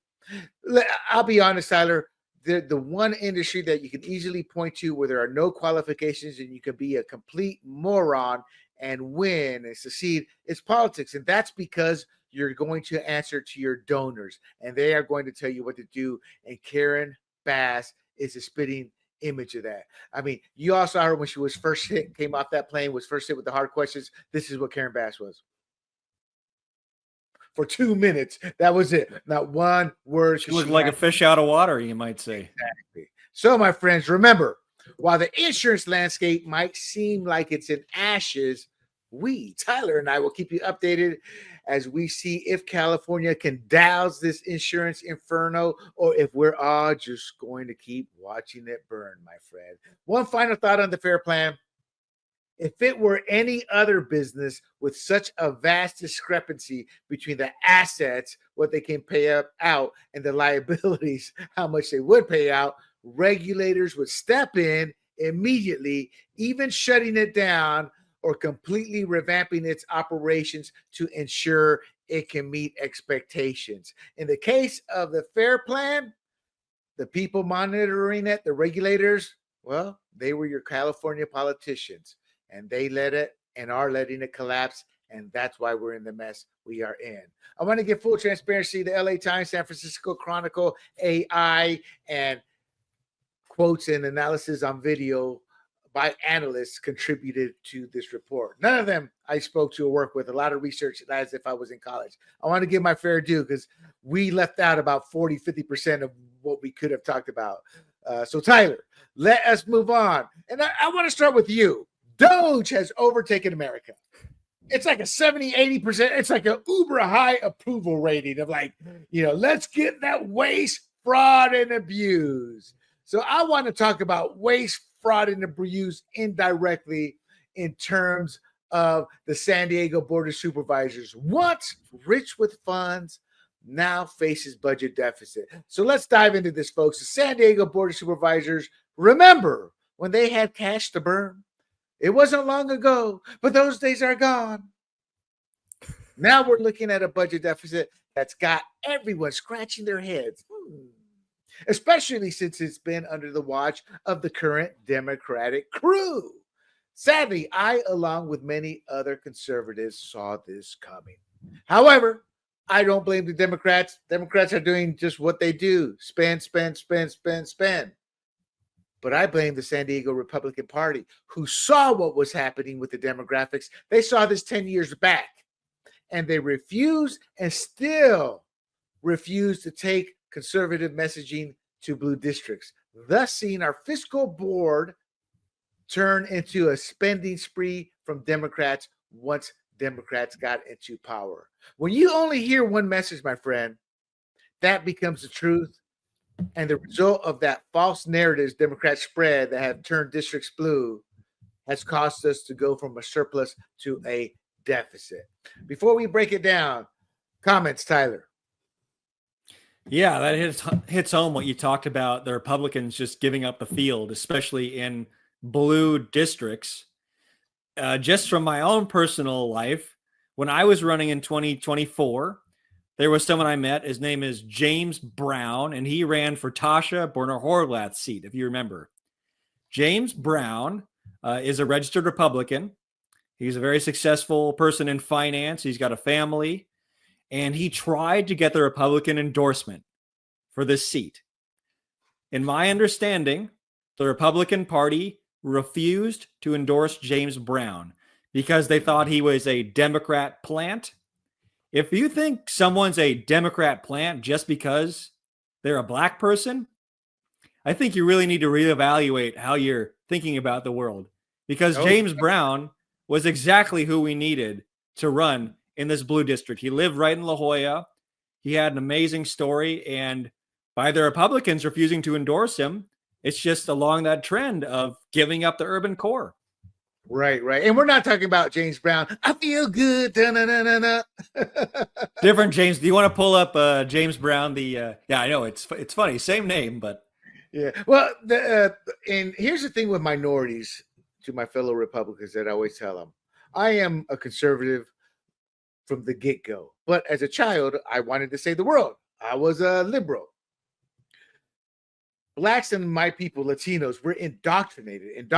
I'll be honest, Tyler. The one industry that you can easily point to where there are no qualifications and you can be a complete moron and win and succeed is politics. And that's because you're going to answer to your donors and they are going to tell you what to do. And Karen Bass is a spitting image of that. I mean, you all saw her when she was first hit, came off that plane, was first hit with the hard questions. This is what Karen Bass was. For 2 minutes, that was it. Not one word. She looked like a fish out of water, you might say. Exactly. So, my friends, remember, While the insurance landscape might seem like it's in ashes, Tyler and I, will keep you updated as we see if California can douse this insurance inferno or if we're all just going to keep watching it burn, my friend. One final thought on the FAIR Plan. If it were any other business with such a vast discrepancy between the assets, what they can pay out, and the liabilities, how much they would pay out, regulators would step in immediately, even shutting it down or completely revamping its operations to ensure it can meet expectations. In the case of the FAIR Plan, the people monitoring it, the regulators, well, they were your California politicians, and they let it and are letting it collapse. And that's why we're in the mess we are in. I want to give full transparency. The LA Times, San Francisco Chronicle, AI, and quotes and analysis on video by analysts contributed to this report. None of them I spoke to or work with. A lot of research as if I was in college. I want to give my fair due because we left out about 40-50% of what we could have talked about. So Tyler, let us move on. And I want to start with you. Doge has overtaken America. It's like a 70-80%. It's like an uber high approval rating of like, let's get that waste, fraud, and abuse. So I want to talk about waste, fraud, and abuse indirectly in terms of the San Diego Board of Supervisors. Once rich with funds, now faces budget deficit. So let's dive into this, folks. The San Diego Board of Supervisors, remember when they had cash to burn? It wasn't long ago, but those days are gone. Now we're looking at a budget deficit that's got everyone scratching their heads. Especially since it's been under the watch of the current Democratic crew. Sadly, I, along with many other conservatives, saw this coming. However, I don't blame the Democrats. Democrats are doing just what they do. Spend, spend, spend, spend, spend. But I blame the San Diego Republican Party, who saw what was happening with the demographics. They saw this 10 years back, and they refused and still refuse to take conservative messaging to blue districts, thus seeing our fiscal board turn into a spending spree from Democrats once Democrats got into power. When you only hear one message, my friend, that becomes the truth. And the result of that false narratives Democrats spread that have turned districts blue has caused us to go from a surplus to a deficit. Before we break it down, comments, Tyler. Yeah, that hits home what you talked about, the Republicans just giving up the field, especially in blue districts. Just from my own personal life, when I was running in 2024, there was someone I met. His name is James Brown, and he ran for Tasha Borner-Horvath's seat, if you remember. James Brown is a registered Republican. He's a very successful person in finance. He's got a family. And he tried to get the Republican endorsement for this seat. In my understanding, the Republican Party refused to endorse James Brown because they thought he was a Democrat plant. If you think someone's a Democrat plant just because they're a black person, I think you really need to reevaluate how you're thinking about the world, because James Brown was exactly who we needed to run in this blue district. He lived right in La Jolla. He had an amazing story, and by the Republicans refusing to endorse him, it's just along that trend of giving up the urban core. Right. And we're not talking about James Brown. I feel good. Different James. Do you want to pull up James Brown? Yeah, I know it's funny. Same name, but yeah. Well, and here's the thing with minorities, to my fellow Republicans, that I always tell them, I am a conservative from the get-go. But as a child, I wanted to save the world. I was a liberal. Blacks and my people, Latinos, we're indoctrinated.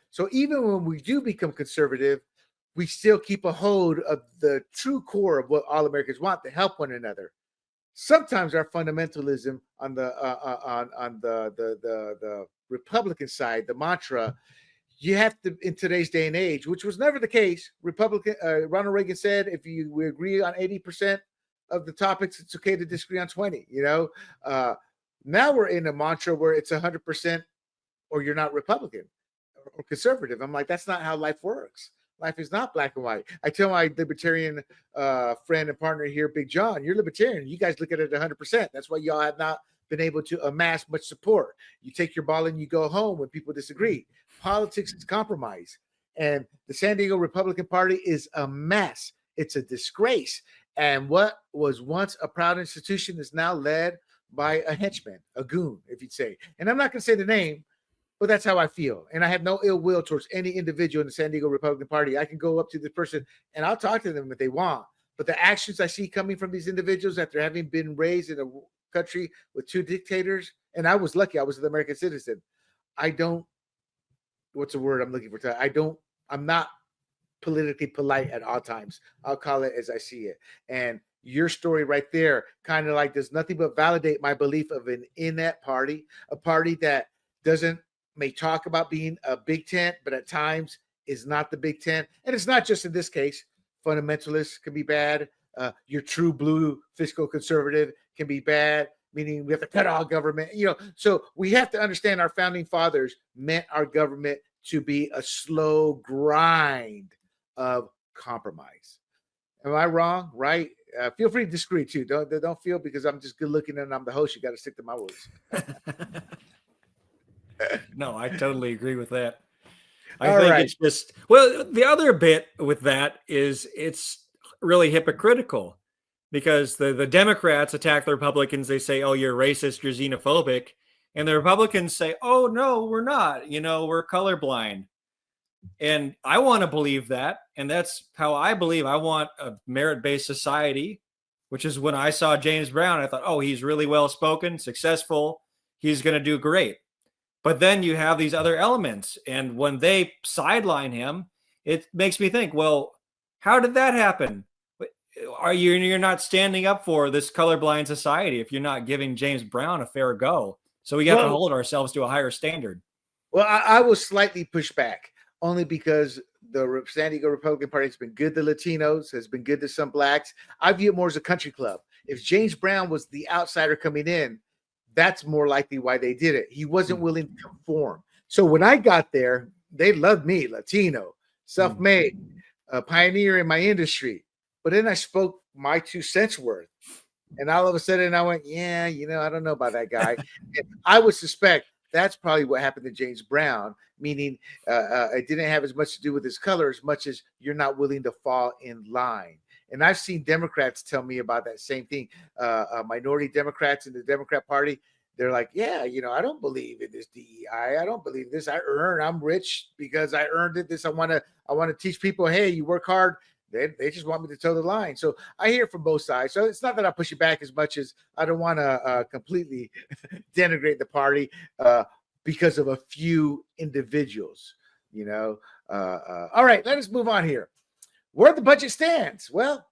So even when we do become conservative, we still keep a hold of the true core of what all Americans want, to help one another. Sometimes our fundamentalism on the Republican side, the mantra, you have to, in today's day and age, which was never the case. Ronald Reagan said, if we agree on 80% of the topics, it's okay to disagree on 20. Now we're in a mantra where it's 100% or you're not Republican or conservative. I'm like, that's not how life works. Life is not black and white. I tell my libertarian friend and partner here, Big John, you're libertarian. You guys look at it 100%. That's why y'all have not been able to amass much support. You take your ball and you go home when people disagree. Politics is compromise. And the San Diego Republican Party is a mess. It's a disgrace. And what was once a proud institution is now led by a henchman, a goon, if you'd say. And I'm not going to say the name, but that's how I feel. And I have no ill will towards any individual in the San Diego Republican Party. I can go up to this person and I'll talk to them if they want. But the actions I see coming from these individuals after having been raised in a country with two dictators, and I was lucky, I was an American citizen. What's the word I'm looking for? I'm not politically polite at all times. I'll call it as I see it. And your story right there kind of like does nothing but validate my belief of an inept party, a party that may talk about being a big tent, but at times is not the big tent. And it's not just in this case. Fundamentalists can be bad. Your true blue fiscal conservative can be bad, meaning we have to cut all government. So we have to understand our founding fathers meant our government to be a slow grind of compromise. Am I wrong? Right? Feel free to disagree too. Don't feel because I'm just good looking and I'm the host. You got to stick to my words. No, I totally agree with that. It's just, well, the other bit with that is it's really hypocritical because the Democrats attack the Republicans. They say, oh, you're racist, you're xenophobic. And the Republicans say, oh, no, we're not. We're colorblind. And I want to believe that. And that's how I believe. I want a merit-based society, which is when I saw James Brown, I thought, oh, he's really well-spoken, successful. He's going to do great. But then you have these other elements. And when they sideline him, it makes me think, well, how did that happen? You're not standing up for this colorblind society if you're not giving James Brown a fair go. So we have to hold ourselves to a higher standard. Well, I will slightly push back only because the San Diego Republican Party has been good to Latinos, has been good to some blacks. I view it more as a country club. If James Brown was the outsider coming in, that's more likely why they did it. He wasn't willing to conform. So when I got there, they loved me, Latino, self-made, a pioneer in my industry. But then I spoke my 2 cents worth. And all of a sudden I went, yeah, I don't know about that guy. And I would suspect that's probably what happened to James Brown, meaning it didn't have as much to do with his color as much as you're not willing to fall in line. And I've seen Democrats tell me about that same thing. Minority Democrats in the Democrat Party, they're like, yeah, I don't believe in this DEI. I don't believe this. I'm rich because I earned it. I want to teach people, hey, you work hard. They just want me to toe the line. So I hear from both sides. So it's not that I push it back as much as I don't want to completely denigrate the party because of a few individuals, All right, let us move on here. Where the budget stands. Well,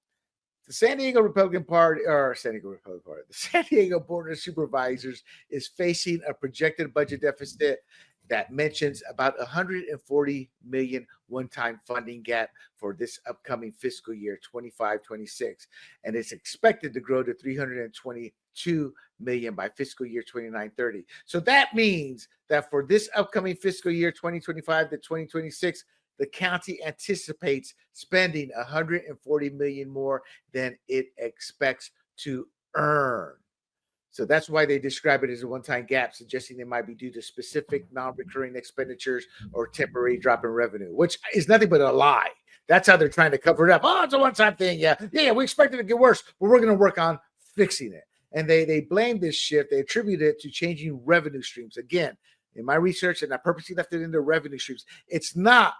the San Diego Republican Party, the San Diego Board of Supervisors is facing a projected budget deficit that mentions about $140 million one-time funding gap for this upcoming fiscal year 25-26, and it's expected to grow to $322 million by fiscal year 29-30. So that means that for this upcoming fiscal year 2025 to 2026, the county anticipates spending $140 million more than it expects to earn. So that's why they describe it as a one-time gap, suggesting it might be due to specific non-recurring expenditures or temporary drop in revenue, which is nothing but a lie. That's how they're trying to cover it up. Oh, it's a one-time thing. Yeah, we expect it to get worse, but we're going to work on fixing it. And they blame this shift. They attribute it to changing revenue streams. Again, in my research, and I purposely left it into revenue streams, it's not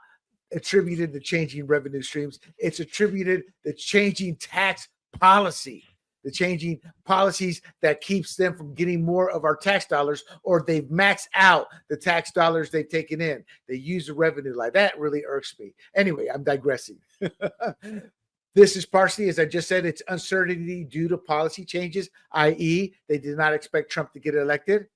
attributed to changing revenue streams. It's attributed to changing tax policy. The changing policies that keeps them from getting more of our tax dollars, or they've maxed out the tax dollars they've taken in. They use the revenue line. That really irks me. Anyway, I'm digressing. This is partially, as I just said, it's uncertainty due to policy changes, i.e., they did not expect Trump to get elected.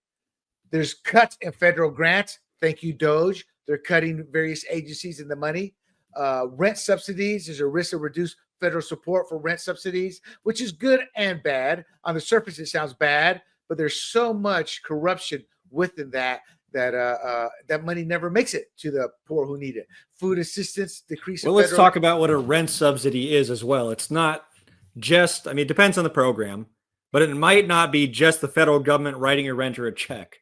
There's cuts in federal grants. Thank you, Doge. They're cutting various agencies in the money. Rent subsidies. There's a risk of reduced federal support for rent subsidies, which is good and bad. On the surface, it sounds bad, but there's so much corruption within that that money never makes it to the poor who need it. Food assistance, decrease. Well, let's talk about what a rent subsidy is as well. It's not just, I mean, it depends on the program, but it might not be just the federal government writing a renter a check.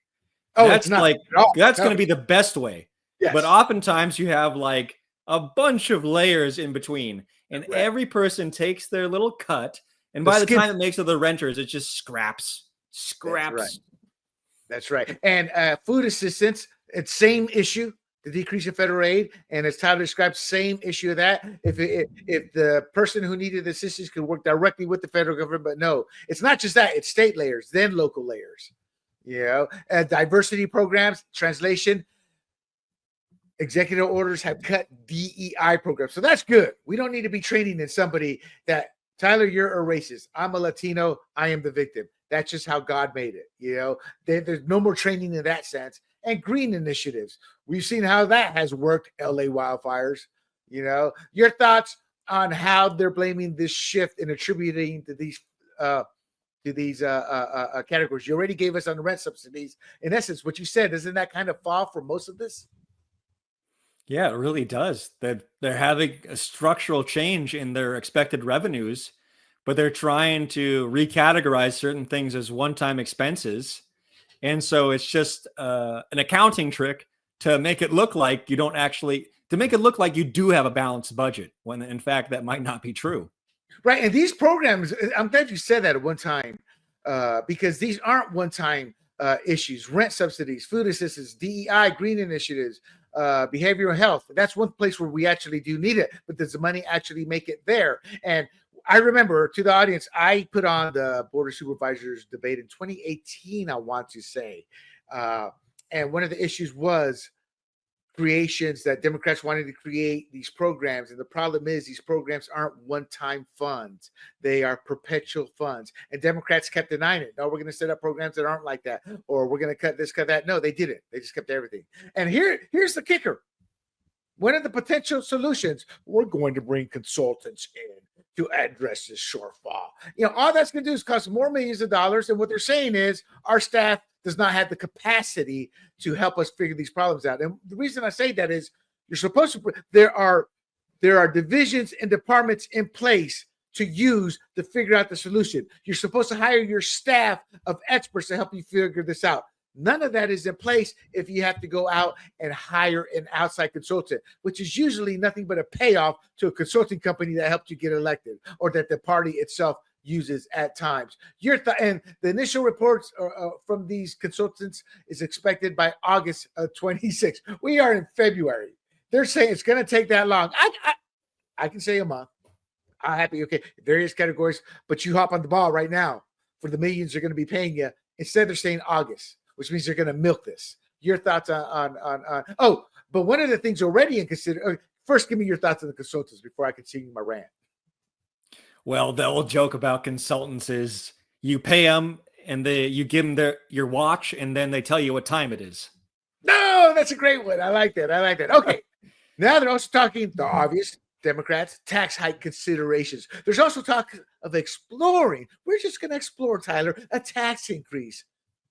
Oh, that's it's not like, at all. that's going to be the best way. Yes. But oftentimes you have like a bunch of layers in between, and Right. every person takes their little cut. And by the time it makes it to the renters, it's just scraps. That's right. And food assistance, it's same issue, the decrease in federal aid. And as Tyler described, same issue of that. If the person who needed assistance could work directly with the federal government, but no, it's not just that, it's state layers, then local layers. You know, diversity programs, translation, executive orders have cut DEI programs. So that's good. We don't need to be training in somebody that, Tyler, you're a racist. I'm a Latino. I am the victim. That's just how God made it. You know, there's no more training in that sense. And green initiatives. We've seen how that has worked. LA wildfires. You know, your thoughts on how they're blaming this shift and attributing to these categories. You already gave us on the rent subsidies. In essence, what you said, doesn't that kind of fall for most of this? Yeah, it really does. They're having a structural change in their expected revenues, but they're trying to recategorize certain things as one-time expenses. And so it's just an accounting trick to make it look like you don't actually, to make it look like you do have a balanced budget, when in fact that might not be true. Right. And these programs, I'm glad you said that at one time, because these aren't one-time issues. Rent subsidies, food assistance, DEI, green initiatives, behavioral health. That's one place where we actually do need it, but does the money actually make it there? And I remember, to the audience, I put on the Board of Supervisors debate in 2018, I want to say. And one of the issues was creations that Democrats wanted to create these programs. And the problem is these programs aren't one-time funds. They are perpetual funds. And Democrats kept denying it. No, we're going to set up programs that aren't like that. Or we're going to cut this, cut that. No, they didn't. They just kept everything. And here's the kicker. One of the potential solutions, we're going to bring consultants in to address this shortfall. You know, all that's going to do is cost more millions of dollars. And what they're saying is our staff does not have the capacity to help us figure these problems out. And the reason I say that is you're supposed to, there are divisions and departments in place to use to figure out the solution. You're supposed to hire your staff of experts to help you figure this out. None of that is in place if you have to go out and hire an outside consultant, which is usually nothing but a payoff to a consulting company that helped you get elected or that the party itself uses at times. And the initial reports from these consultants is expected by August of 26. We are in February. They're saying it's going to take that long. I can say a month. I'm happy. Okay, various categories, but you hop on the ball right now for the millions they're going to be paying you. Instead, they're saying August, which means they're going to milk this. Your thoughts on but one of the things already in consider. First, give me your thoughts on the consultants before I continue my rant. Well, the old joke about consultants is you pay them and you give them your watch and then they tell you what time it is. No, that's a great one. I like that. Okay. Now they're also talking the obvious Democrats, tax hike considerations. There's also talk of exploring. We're just going to explore, Tyler, a tax increase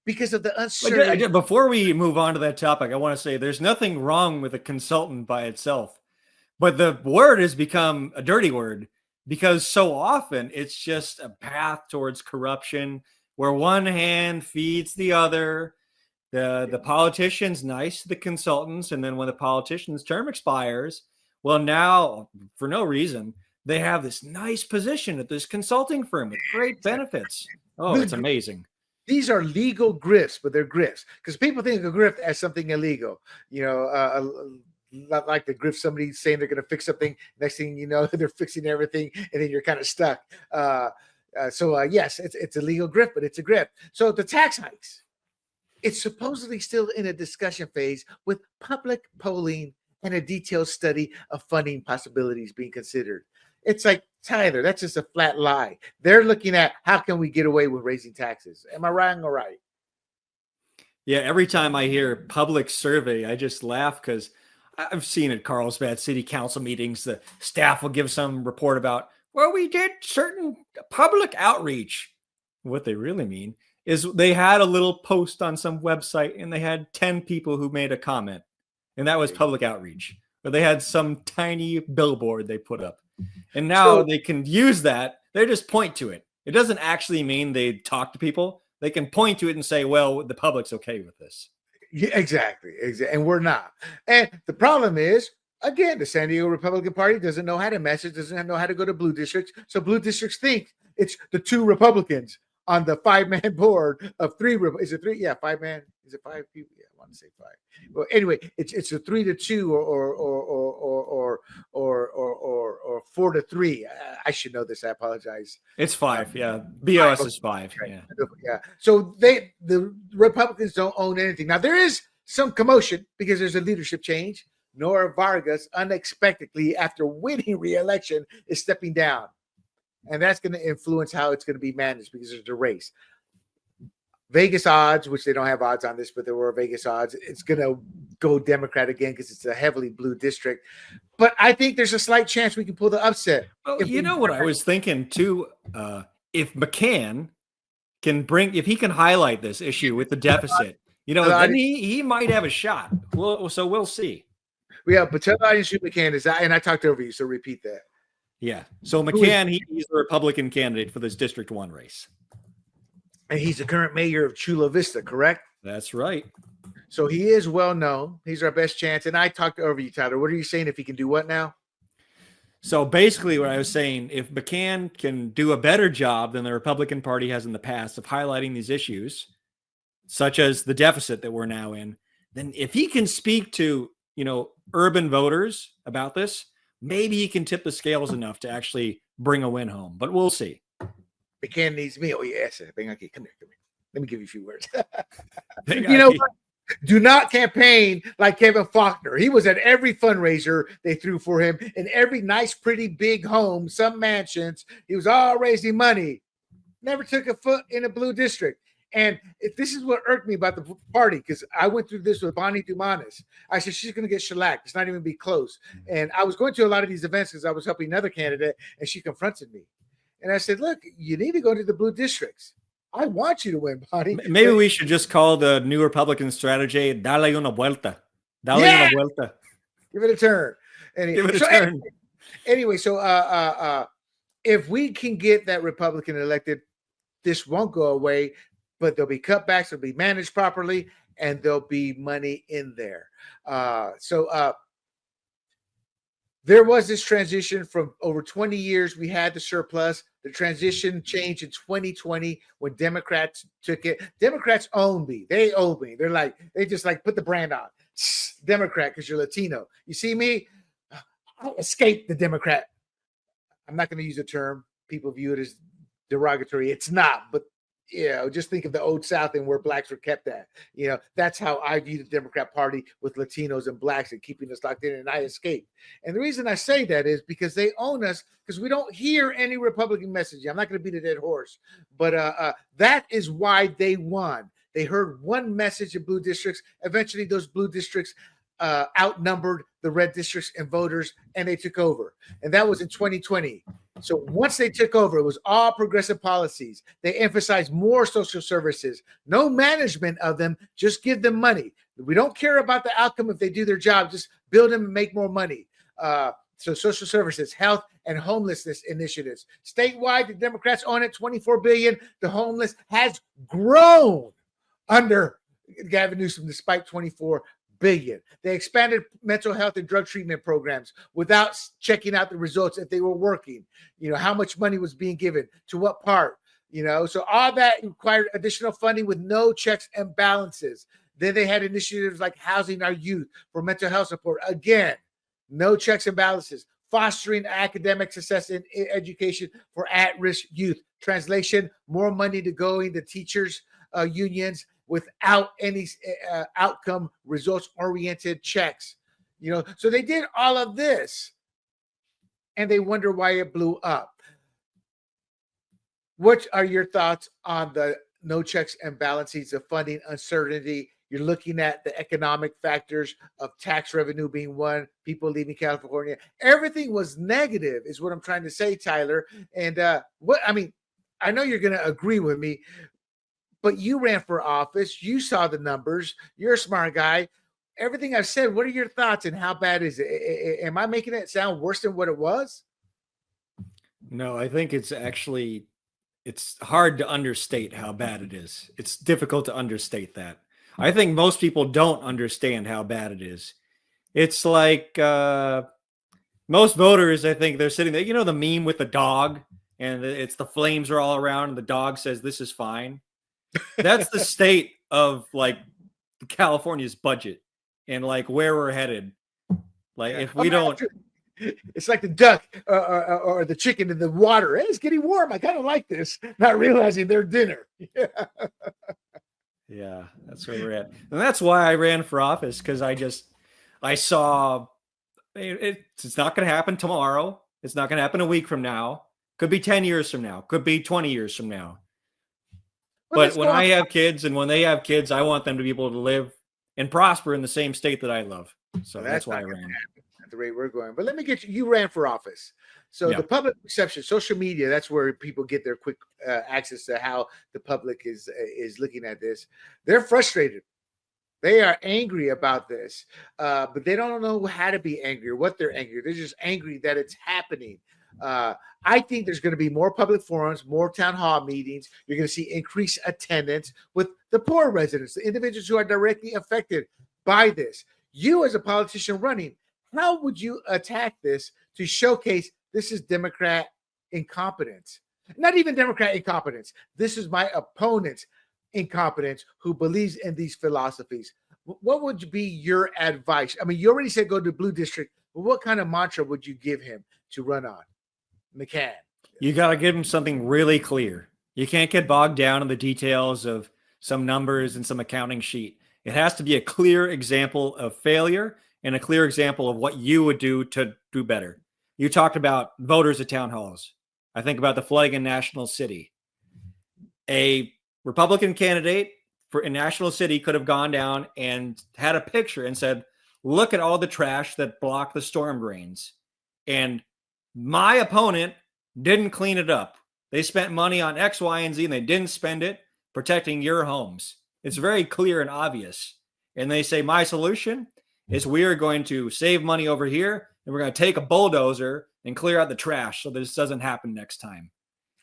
because of the uncertainty. Before we move on to that topic, I want to say there's nothing wrong with a consultant by itself, but the word has become a dirty word. Because so often it's just a path towards corruption where one hand feeds the other. The politician's nice to the consultants. And then when the politician's term expires, well, now for no reason, they have this nice position at this consulting firm with great benefits. Oh, it's amazing. These are legal grifts, but they're grifts because people think of grift as something illegal. You know, not like the grift, somebody saying they're going to fix something. Next thing you know, they're fixing everything, and then you're kind of stuck. Yes, it's a legal grift, but it's a grift. So the tax hikes, it's supposedly still in a discussion phase with public polling and a detailed study of funding possibilities being considered. It's like, Tyler, that's just a flat lie. They're looking at how can we get away with raising taxes. Am I wrong or right? Yeah, every time I hear public survey, I just laugh because I've seen at Carlsbad city council meetings, the staff will give some report about, well, we did certain public outreach. What they really mean is they had a little post on some website and they had 10 people who made a comment, and that was public outreach. Or they had some tiny billboard they put up, and now they can use that. They just point to it. It doesn't actually mean they talk to people. They can point to it and say, well, the public's okay with this. Yeah, exactly. And we're not. And the problem is, again, the San Diego Republican Party doesn't know how to message, doesn't know how to go to blue districts. So blue districts think it's the 2 Republicans on the 5-man board of 3. Is it 3? Yeah, 5-man. Is it 5 people? Yeah, I want to say 5. Well, anyway, it's a 3-2 or 4-3. I should know this. I apologize. It's 5. Yeah, BOS is 5. Yeah, yeah. So the Republicans don't own anything. Now there is some commotion because there's a leadership change. Nora Vargas unexpectedly, after winning re-election, is stepping down. And that's going to influence how it's going to be managed because there's a race. Vegas odds, which they don't have odds on this, but there were Vegas odds. It's going to go Democrat again because it's a heavily blue district. But I think there's a slight chance we can pull the upset. Well, you know what I was thinking too? If McCann can if he can highlight this issue with the deficit, then he might have a shot. So we'll see. Yeah, but tell the audience who McCann is. And I talked over you, so repeat that. Yeah. So McCann, he's the Republican candidate for this District 1 race. And he's the current mayor of Chula Vista, correct? That's right. So he is well known. He's our best chance. And I talked over you, Tyler. What are you saying if he can do what now? So basically what I was saying, if McCann can do a better job than the Republican Party has in the past of highlighting these issues, such as the deficit that we're now in, then if he can speak to, urban voters about this, maybe he can tip the scales enough to actually bring a win home. But we'll see. McCann needs me. Oh, yes. Come here. Let me give you a few words. Do not campaign like Kevin Faulkner. He was at every fundraiser they threw for him in every nice, pretty big home, some mansions. He was all raising money. Never took a foot in a blue district. And this is what irked me about the party, because I went through this with Bonnie Dumanis. I said, she's going to get shellacked. It's not even be close. And I was going to a lot of these events because I was helping another candidate, and she confronted me. And I said, look, you need to go to the blue districts. I want you to win, Bonnie. Maybe we should just call the new Republican strategy, dale una vuelta. Dale una vuelta. Give it a turn. Anyway, so if we can get that Republican elected, this won't go away, but there'll be cutbacks, there'll be managed properly, and there'll be money in there. There was this transition from over 20 years. We had the surplus. The transition changed in 2020 when Democrats took it. Democrats own me. They own me. They just put the brand on. Democrat, because you're Latino. You see me? I escaped the Democrat. I'm not going to use the term. People view it as derogatory. It's not, but just think of the old South and where blacks were kept at. That's how I view the Democrat Party, with Latinos and blacks and keeping us locked in, and I escaped. And the reason I say that is because they own us, because we don't hear any Republican messaging. I'm not going to beat a dead horse, but that is why they won. They heard one message in blue districts. Eventually, those blue districts outnumbered the red districts in voters, and they took over. And that was in 2020. So once they took over, it was all progressive policies. They emphasized more social services, no management of them, just give them money. We don't care about the outcome if they do their job, just build them and make more money. So social services, health, and homelessness initiatives. Statewide, the Democrats own it, $24 billion. The homeless has grown under Gavin Newsom, despite $24 billion. They expanded mental health and drug treatment programs without checking out the results if they were working. How much money was being given to what part. So all that required additional funding with no checks and balances. Then they had initiatives like housing our youth for mental health support. Again, no checks and balances. Fostering academic success in education for at-risk youth. Translation: more money to go into teachers' unions without any outcome results-oriented checks. So they did all of this, and they wonder why it blew up. What are your thoughts on the no checks and balances, the funding uncertainty? You're looking at the economic factors of tax revenue being one, people leaving California. Everything was negative, is what I'm trying to say, Tyler. And I know you're going to agree with me. but you ran for office. You saw the numbers. You're a smart guy. Everything I've said, what are your thoughts and how bad is it? Am I making it sound worse than what it was? No, I think it's hard to understate how bad it is. It's difficult to understate that. I think most people don't understand how bad it is. It's like most voters, I think they're sitting there, the meme with the dog and it's the flames are all around and the dog says, "This is fine." That's the state of like California's budget and like where we're headed. Like if we don't, it's like the duck or the chicken in the water. Hey, it's getting warm. I kind of like this, not realizing their dinner. Yeah, that's where we're at. And that's why I ran for office, because I saw it's not going to happen tomorrow. It's not going to happen a week from now. Could be 10 years from now. Could be 20 years from now. Well, but when I have kids and when they have kids, I want them to be able to live and prosper in the same state that I love. So that's why I ran. At the rate we're going. But let me get you ran for office. So the public perception, social media, that's where people get their quick access to how the public is looking at this. They're frustrated. They are angry about this, but they don't know how to be angry or what they're angry. They're just angry that it's happening. I think there's going to be more public forums, more town hall meetings. You're going to see increased attendance with the poor residents, the individuals who are directly affected by this. You as a politician running, how would you attack this to showcase this is Democrat incompetence? Not even Democrat incompetence. This is my opponent's incompetence who believes in these philosophies. What would be your advice? I mean, you already said go to Blue District, but what kind of mantra would you give him to run on? McCann. You got to give him something really clear. You can't get bogged down in the details of some numbers and some accounting sheet. It has to be a clear example of failure and a clear example of what you would do to do better. You talked about voters at town halls. I think about the flooding in National City. A Republican candidate in National City could have gone down and had a picture and said, "Look at all the trash that blocked the storm drains. And my opponent didn't clean it up. They spent money on X, Y, and Z, and they didn't spend it protecting your homes." It's very clear and obvious. And they say, my solution is we are going to save money over here, and we're going to take a bulldozer and clear out the trash so this doesn't happen next time.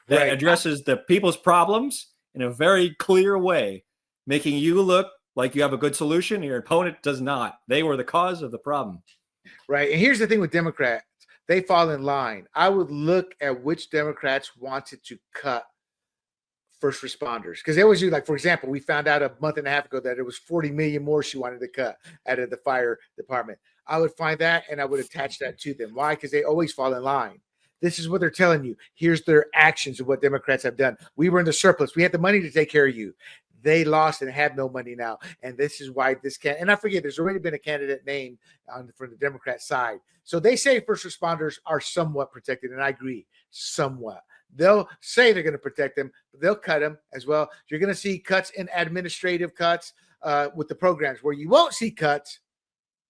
That addresses the people's problems in a very clear way, making you look like you have a good solution, and your opponent does not. They were the cause of the problem. Right. And here's the thing with Democrats. They fall in line. I would look at which Democrats wanted to cut first responders, because they always do. Like, for example, we found out a month and a half ago that it was 40 million more she wanted to cut out of the fire department. I would find that and I would attach that to them. Why? Because they always fall in line. This is what they're telling you. Here's their actions of what Democrats have done. We were in the surplus. We had the money to take care of you. They lost and have no money now. And this is why this can't. And I forget, there's already been a candidate named from the Democrat side. So they say first responders are somewhat protected. And I agree, somewhat. They'll say they're going to protect them, but they'll cut them as well. You're going to see cuts in administrative cuts with the programs. Where you won't see cuts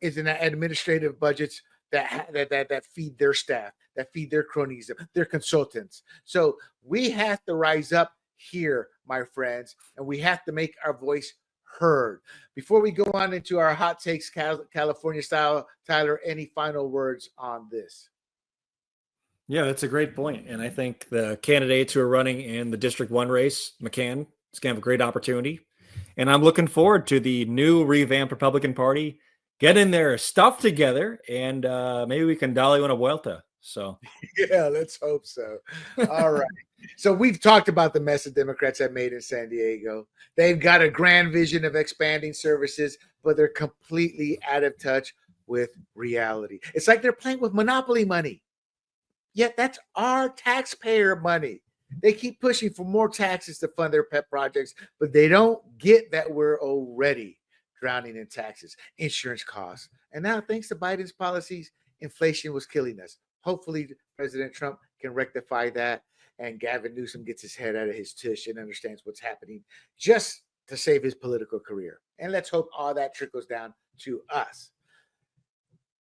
is in the administrative budgets that feed their staff, that feed their cronies, their consultants. So we have to rise up here, my friends, and we have to make our voice heard. Before we go on into our hot takes, California style, Tyler, any final words on this? Yeah, that's a great point. And I think the candidates who are running in the District 1 race, McCann, is going to have a great opportunity. And I'm looking forward to the new revamped Republican Party getting their stuff together, and maybe we can dolly una vuelta. So yeah, let's hope so. All right. So we've talked about the mess the Democrats have made in San Diego. They've got a grand vision of expanding services, but they're completely out of touch with reality. It's like they're playing with monopoly money. Yet that's our taxpayer money. They keep pushing for more taxes to fund their pet projects, but they don't get that we're already drowning in taxes, insurance costs. And now, thanks to Biden's policies, inflation was killing us. Hopefully, President Trump can rectify that, and Gavin Newsom gets his head out of his tush and understands what's happening just to save his political career. And let's hope all that trickles down to us.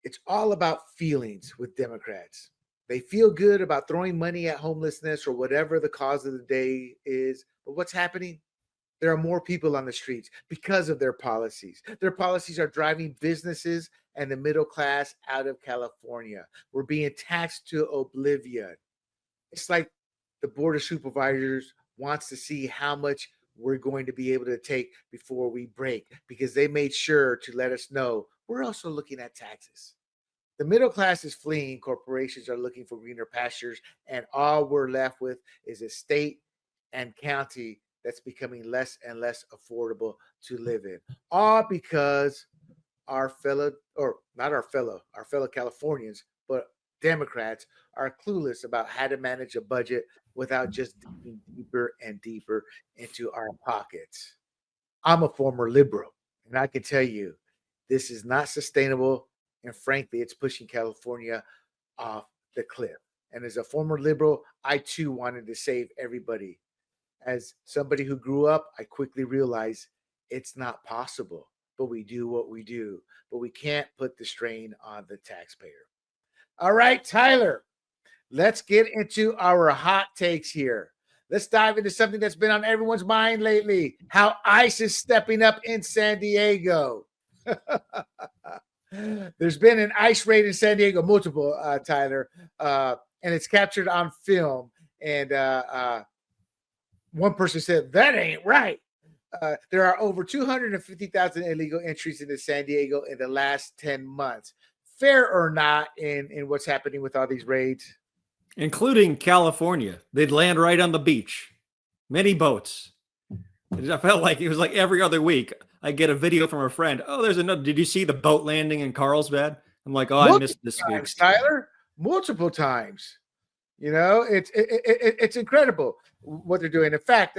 It's all about feelings with Democrats. They feel good about throwing money at homelessness or whatever the cause of the day is. But what's happening? There are more people on the streets because of their policies. Their policies are driving businesses and the middle class out of California. We're being taxed to oblivion. It's like the Board of Supervisors wants to see how much we're going to be able to take before we break, because they made sure to let us know we're also looking at taxes. The middle class is fleeing. Corporations are looking for greener pastures, and all we're left with is a state and county that's becoming less and less affordable to live in. All because our fellow Californians, but Democrats are clueless about how to manage a budget without just digging deeper and deeper into our pockets. I'm a former liberal, and I can tell you this is not sustainable. And frankly, it's pushing California off the cliff. And as a former liberal, I too wanted to save everybody. As somebody who grew up, I quickly realized it's not possible, but we do what we do. But we can't put the strain on the taxpayer. All right, Tyler, let's get into our hot takes here. Let's dive into something that's been on everyone's mind lately: how ICE is stepping up in San Diego. There's been an ICE raid in San Diego, multiple, Tyler, and it's captured on film. And one person said, that ain't right. There are over 250,000 illegal entries into San Diego in the last 10 months. Fair or not in what's happening with all these raids? Including California. They'd land right on the beach. Many boats. I felt like it was like every other week I get a video from a friend. Oh, there's another. Did you see the boat landing in Carlsbad? I'm like, oh, I missed this week. Tyler, multiple times. You know, it's incredible what they're doing. In fact,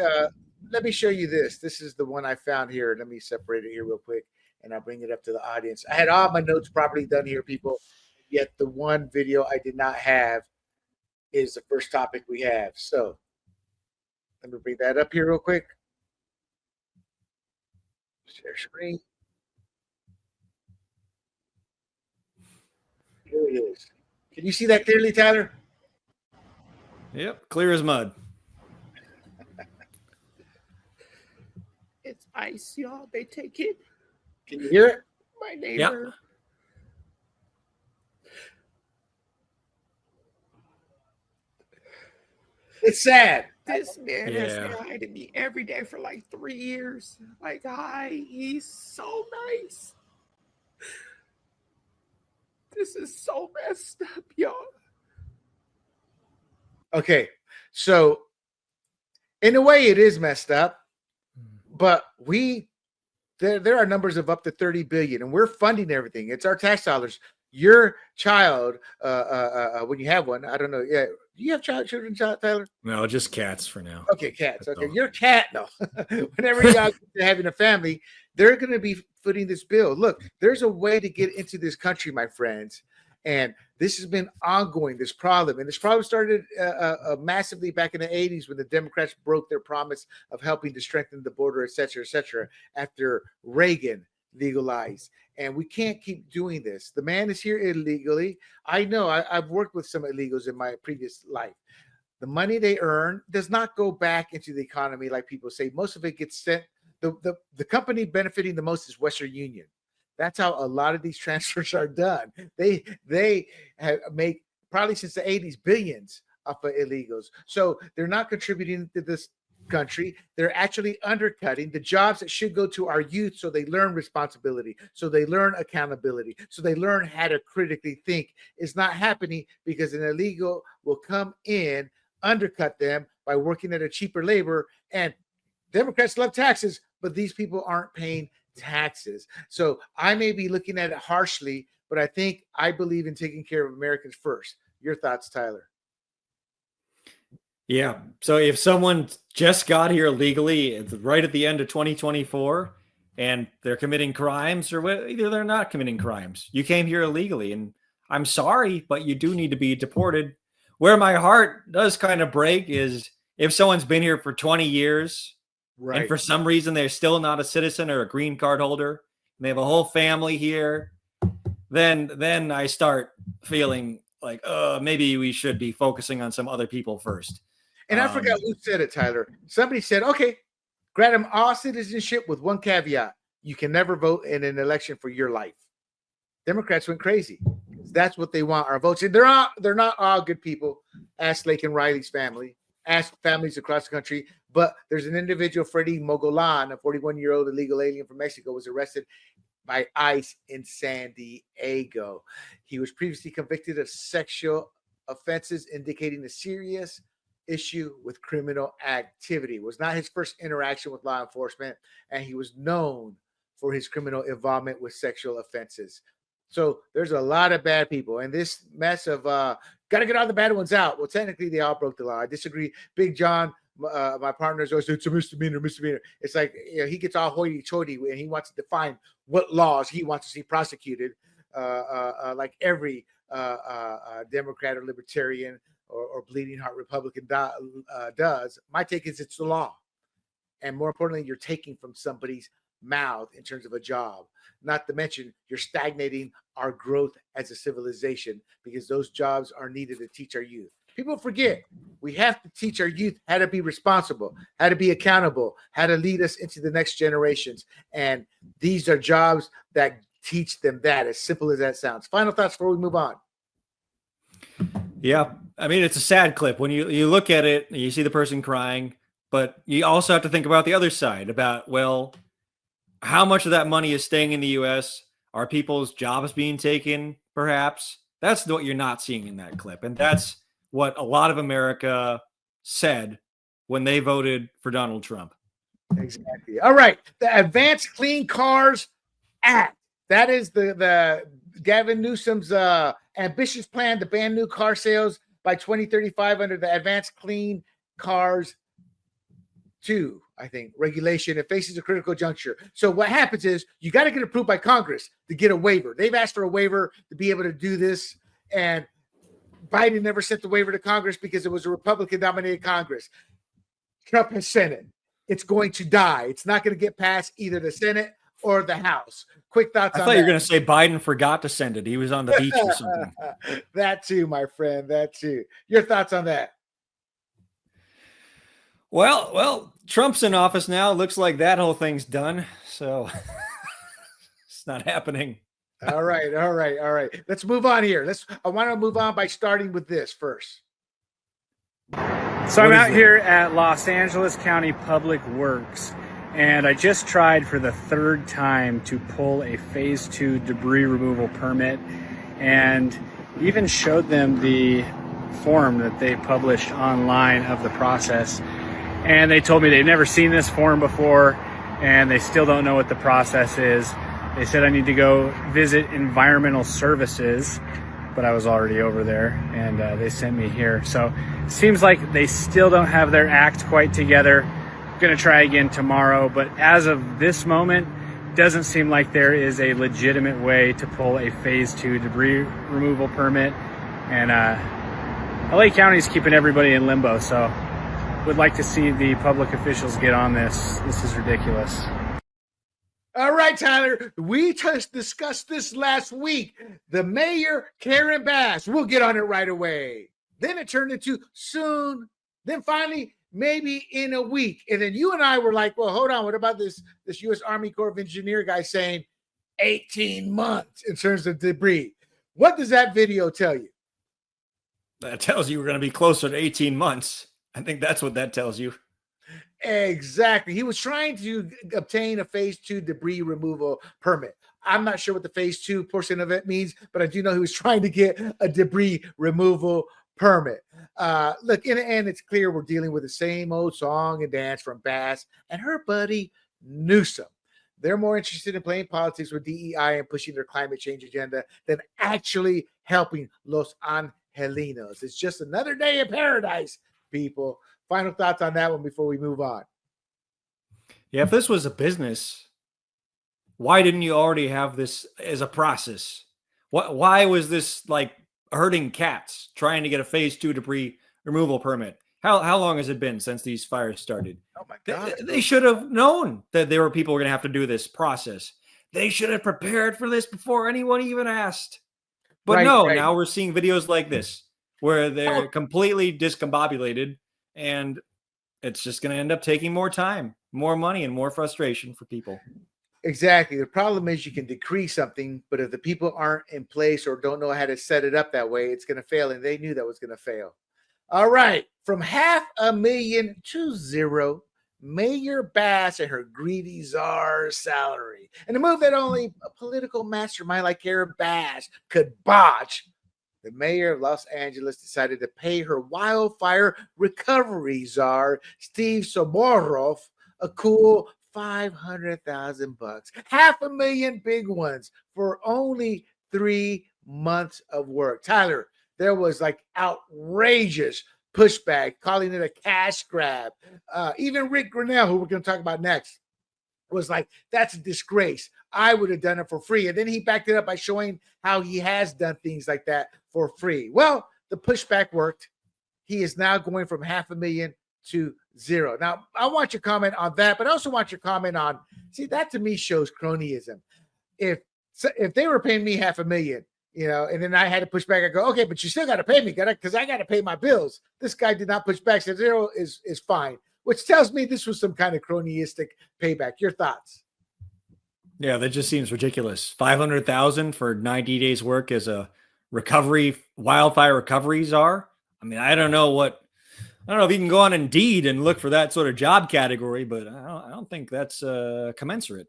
let me show you this. This is the one I found here. Let me separate it here real quick, and I'll bring it up to the audience. I had all my notes properly done here, people. Yet the one video I did not have is the first topic we have. So let me bring that up here real quick. Share screen. Here it is. Can you see that clearly, Tyler? Yep, clear as mud. It's ICE, y'all. They take it. Can you hear it? My neighbor. Yep. It's sad. This man has lied to me every day for like 3 years. Like, hi, he's so nice. This is so messed up, y'all. Okay, so in a way it is messed up, but there are numbers of up to 30 billion, and we're funding everything. It's our tax dollars. Your child, when you have one, I don't know. Yeah, do you have children, Tyler? No, just cats for now. Okay, cats. Okay, your cat, no. Whenever y'all having a family, they're going to be footing this bill. Look, there's a way to get into this country, my friends, and this has been ongoing. This problem, and this problem started massively back in the 80s when the Democrats broke their promise of helping to strengthen the border, et cetera, after Reagan legalized. And we can't keep doing this. The man is here illegally. I know. I've worked with some illegals in my previous life. The money they earn does not go back into the economy like people say. Most of it gets sent. The company benefiting the most is Western Union. That's how a lot of these transfers are done. They have make probably since the 80s billions off of illegals. So they're not contributing to this country. They're actually undercutting the jobs that should go to our youth, so they learn responsibility, so they learn accountability, so they learn how to critically think. It's not happening because an illegal will come in, undercut them by working at a cheaper labor. And Democrats love taxes, but these people aren't paying taxes. So I may be looking at it harshly, but I believe in taking care of Americans first. Your thoughts, Tyler? Yeah. So if someone just got here legally right at the end of 2024 and they're committing crimes, or either they're not committing crimes, you came here illegally, and I'm sorry, but you do need to be deported. Where my heart does kind of break is if someone's been here for 20 years and for some reason they're still not a citizen or a green card holder, and they have a whole family here, then I start feeling like, maybe we should be focusing on some other people first. And I forgot who said it, Tyler. Somebody said, okay, grant them all citizenship with one caveat: you can never vote in an election for your life. Democrats went crazy. That's what they want, our votes. And they're not all good people. Ask Lake and Riley's family. Ask families across the country. But there's an individual, Freddie Mogollon, a 41-year-old illegal alien from Mexico, was arrested by ICE in San Diego. He was previously convicted of sexual offenses, indicating a serious issue with criminal activity. It was not his first interaction with law enforcement, and he was known for his criminal involvement with sexual offenses. So there's a lot of bad people, and this mess of got to get all the bad ones out. Well, technically, they all broke the law. I disagree. Big John, my partner, is always, it's a misdemeanor. It's like, you know, he gets all hoity-toity, and he wants to define what laws he wants to see prosecuted, like every Democrat or Libertarian or bleeding heart Republican does. My take is it's the law, and more importantly, you're taking from somebody's mouth in terms of a job. Not to mention, you're stagnating our growth as a civilization, because those jobs are needed to teach our youth. People forget we have to teach our youth how to be responsible, how to be accountable, how to lead us into the next generations. And these are jobs that teach them that, as simple as that sounds. Final thoughts before we move on. Yeah. I mean, it's a sad clip. When you look at it, you see the person crying, but you also have to think about the other side, about, well, how much of that money is staying in the U.S.? Are people's jobs being taken, perhaps? That's what you're not seeing in that clip. And that's what a lot of America said when they voted for Donald Trump. Exactly. All right. The Advanced Clean Cars Act. That is the Gavin Newsom's ambitious plan to ban new car sales by 2035 under the Advanced Clean Cars 2, I think, regulation. It faces a critical juncture. So what happens is you got to get approved by Congress to get a waiver. They've asked for a waiver to be able to do this, and Biden never sent the waiver to Congress because it was a Republican-dominated Congress. Trump has sent it. It's going to die. It's not going to get past either the Senate or the House. Quick thoughts on that. I thought you were going to say Biden forgot to send it. He was on the beach or something. That too, my friend. That too. Your thoughts on that? Well, Trump's in office now. Looks like that whole thing's done. So it's not happening. All right. Let's move on here. I want to move on by starting with this first. So I'm out here at Los Angeles County Public Works, and I just tried for the third time to pull a phase 2 debris removal permit, and even showed them the form that they published online of the process. And they told me they've never seen this form before, and they still don't know what the process is. They said I need to go visit Environmental Services, but I was already over there, and they sent me here. So it seems like they still don't have their act quite together. I'm gonna try again tomorrow, but as of this moment, doesn't seem like there is a legitimate way to pull a phase 2 debris removal permit. And LA County is keeping everybody in limbo, so would like to see the public officials get on this. This is ridiculous. All right, Tyler, we just discussed this last week. The mayor, Karen Bass, we'll get on it right away. Then it turned into soon. Then finally, maybe in a week. And then you and I were like, well, hold on. What about this U.S. Army Corps of Engineer guy saying 18 months in terms of debris? What does that video tell you? That tells you we're going to be closer to 18 months. I think that's what that tells you. Exactly. He was trying to obtain a phase 2 debris removal permit. I'm not sure what the phase 2 portion of it means, but I do know he was trying to get a debris removal permit. Look, in the end, it's clear we're dealing with the same old song and dance from Bass and her buddy Newsom. They're more interested in playing politics with DEI and pushing their climate change agenda than actually helping Los Angelinos. It's just another day in paradise, people. Final thoughts on that one before we move on. Yeah, if this was a business, why didn't you already have this as a process? Why was this like herding cats trying to get a phase 2 debris removal permit? How long has it been since these fires started? Oh my God. They should have known that there were people who were going to have to do this process. They should have prepared for this before anyone even asked. But now we're seeing videos like this where they're completely discombobulated. And it's just going to end up taking more time, more money, and more frustration for people. Exactly. The problem is you can decree something, but if the people aren't in place or don't know how to set it up that way, it's going to fail. And they knew that was going to fail. All right. From $500,000 to zero, Mayor Bass and her greedy czar salary. And a move that only a political mastermind like Kara Bass could botch. The mayor of Los Angeles decided to pay her wildfire recovery czar, Steve Soboroff, a cool $500,000, $500,000 big ones for only 3 months of work. Tyler, there was like outrageous pushback, calling it a cash grab. Even Ric Grenell, who we're going to talk about next, was like, that's a disgrace. I would have done it for free. And then he backed it up by showing how he has done things like that for free. Well, the pushback worked. He is now going from $500,000 to zero. Now, I want your comment on that, but I also want your comment on, see, that to me shows cronyism. If they were paying me $500,000, and then I had to push back, I go, okay, but you still got to pay me, because I got to pay my bills. This guy did not push back, so zero is fine, which tells me this was some kind of cronyistic payback. Your thoughts? Yeah, that just seems ridiculous. $500,000 for 90 days work as a wildfire recovery czar. I mean, I don't know if you can go on Indeed and look for that sort of job category, but I don't think that's commensurate.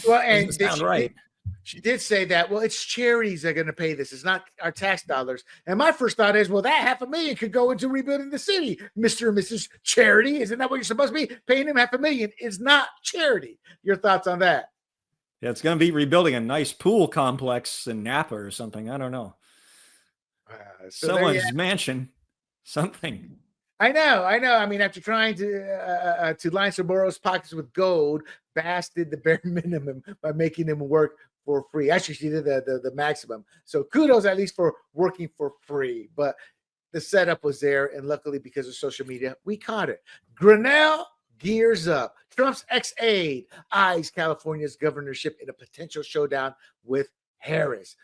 Well, and sound right. She did say that, well, it's charities that are going to pay this. It's not our tax dollars. And my first thought is, well, that $500,000 could go into rebuilding the city, Mr. and Mrs. Charity. Isn't that what you're supposed to be? Paying him $500,000 is not charity. Your thoughts on that? Yeah, it's going to be rebuilding a nice pool complex in Napa or something. I don't know. Someone's mansion, something. I know. I mean, after trying to line Soborov's pockets with gold, Bass did the bare minimum by making him work for free. Actually, she did the maximum. So kudos at least for working for free. But the setup was there, and luckily because of social media, we caught it. Grenell gears up. Trump's ex-aide eyes California's governorship in a potential showdown with Harris.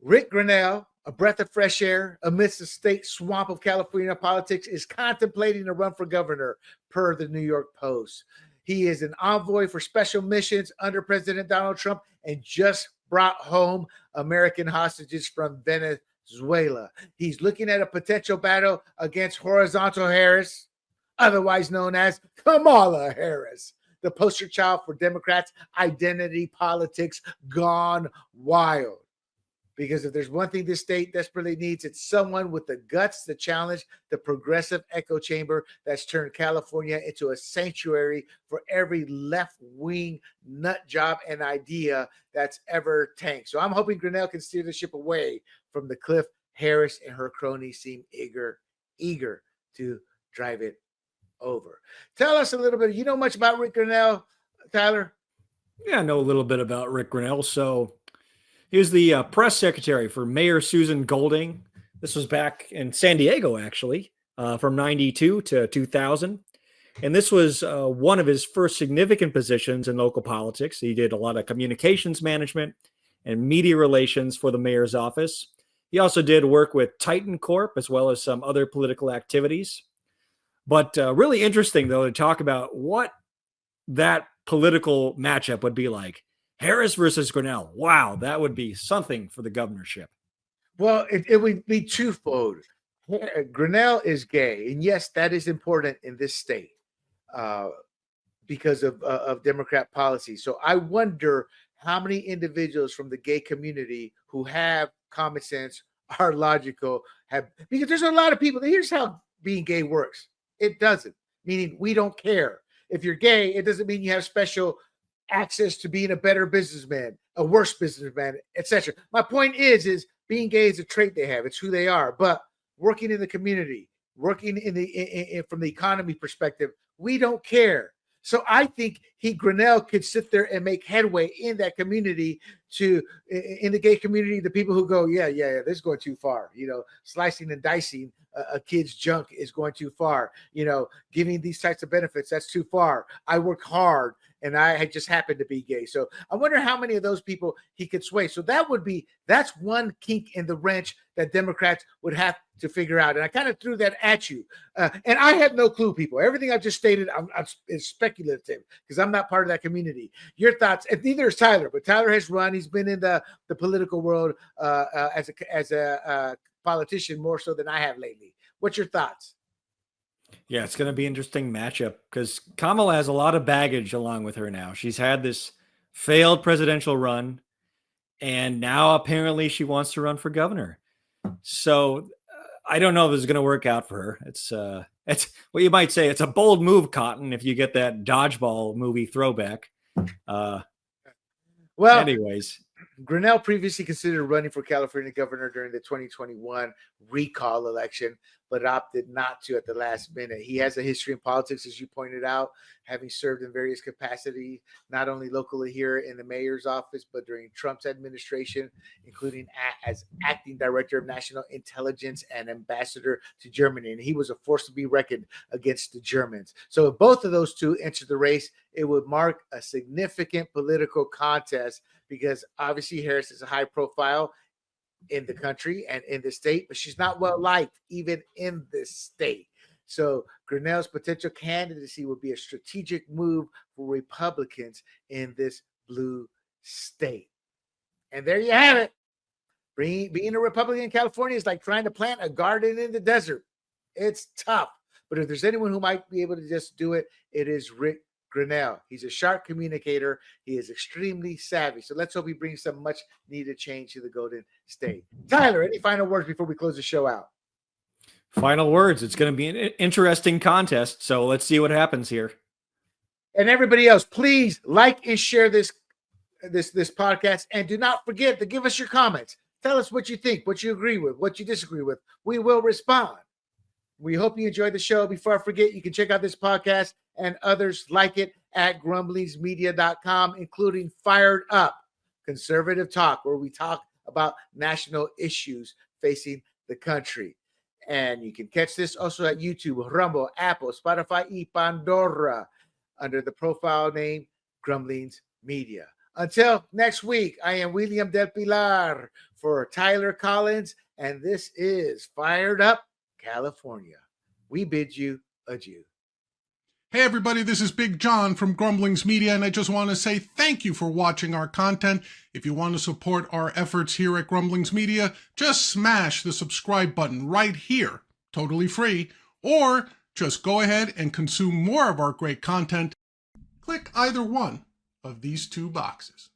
Ric Grenell, a breath of fresh air amidst the state swamp of California politics, is contemplating a run for governor, per the New York Post. He is an envoy for special missions under President Donald Trump and just brought home American hostages from Venezuela. He's looking at a potential battle against Horizontal Harris, otherwise known as Kamala Harris, the poster child for Democrats' identity politics gone wild. Because if there's one thing this state desperately needs, it's someone with the guts to challenge the progressive echo chamber that's turned California into a sanctuary for every left-wing nut job and idea that's ever tanked. So I'm hoping Grenell can steer the ship away from the cliff Harris and her cronies seem eager to drive it over. Tell us a little bit. You know much about Ric Grenell, Tyler? Yeah, I know a little bit about Ric Grenell. So he was the press secretary for Mayor Susan Golding. This was back in San Diego, actually, from 92 to 2000. And this was one of his first significant positions in local politics. He did a lot of communications management and media relations for the mayor's office. He also did work with Titan Corp, as well as some other political activities. But really interesting, though, to talk about what that political matchup would be like. Harris versus Grenell. Wow, that would be something for the governorship. Well, it would be twofold. Grenell is gay, and yes, that is important in this state because of Democrat policy. So I wonder how many individuals from the gay community who have common sense, are logical, because there's a lot of people. Here's how being gay works. It doesn't, meaning we don't care. If you're gay, it doesn't mean you have special access to being a better businessman, a worse businessman, etc. My point is being gay is a trait they have. It's who they are. But working in the community, working from the economy perspective, we don't care. So I think Grenell could sit there and make headway in that community, in the gay community, the people who go, yeah, this is going too far. Slicing and dicing a kid's junk is going too far. Giving these types of benefits, that's too far. I work hard and I had just happened to be gay. So I wonder how many of those people he could sway. So that's one kink in the wrench that Democrats would have to figure out. And I kind of threw that at you. And I have no clue, people. Everything I've just stated is speculative because I'm not part of that community. Your thoughts, and neither is Tyler, but Tyler has run. He's been in the political world as a politician more so than I have lately. What's your thoughts? Yeah, it's going to be an interesting matchup because Kamala has a lot of baggage along with her now. She's had this failed presidential run, and now apparently she wants to run for governor. So I don't know if this is going to work out for her. It's what you might say. It's a bold move, Cotton, if you get that dodgeball movie throwback. Well, anyways. Grenell previously considered running for California governor during the 2021 recall election, but opted not to at the last minute. He has a history in politics, as you pointed out, having served in various capacities, not only locally here in the mayor's office, but during Trump's administration, including as acting director of national intelligence and ambassador to Germany. And he was a force to be reckoned against the Germans. So if both of those two enter the race, it would mark a significant political contest because obviously Harris is a high profile in the country and in the state, but she's not well liked even in this state. So Grenell's potential candidacy would be a strategic move for Republicans in this blue state. And there you have it. Being a Republican in California is like trying to plant a garden in the desert. It's tough. But if there's anyone who might be able to just do it, it is Ric Grenell. He's a sharp communicator. He is extremely savvy. So let's hope he brings some much needed change to the Golden State. Tyler, any final words before we close the show out? Final words. It's going to be an interesting contest. So let's see what happens here. And everybody else, please like and share this podcast. And do not forget to give us your comments. Tell us what you think, what you agree with, what you disagree with. We will respond. We hope you enjoyed the show. Before I forget, you can check out this podcast and others like it at grumblingsmedia.com, including Fired Up, conservative talk, where we talk about national issues facing the country. And you can catch this also at YouTube, Rumble, Apple, Spotify, y Pandora, under the profile name Grumblings Media. Until next week, I am William Del Pilar for Tyler Collins, and this is Fired Up California. We bid you adieu. Hey everybody, this is Big John from Grumblings Media, and I just want to say thank you for watching our content. If you want to support our efforts here at Grumblings Media, just smash the subscribe button right here, totally free, or just go ahead and consume more of our great content. Click either one of these two boxes.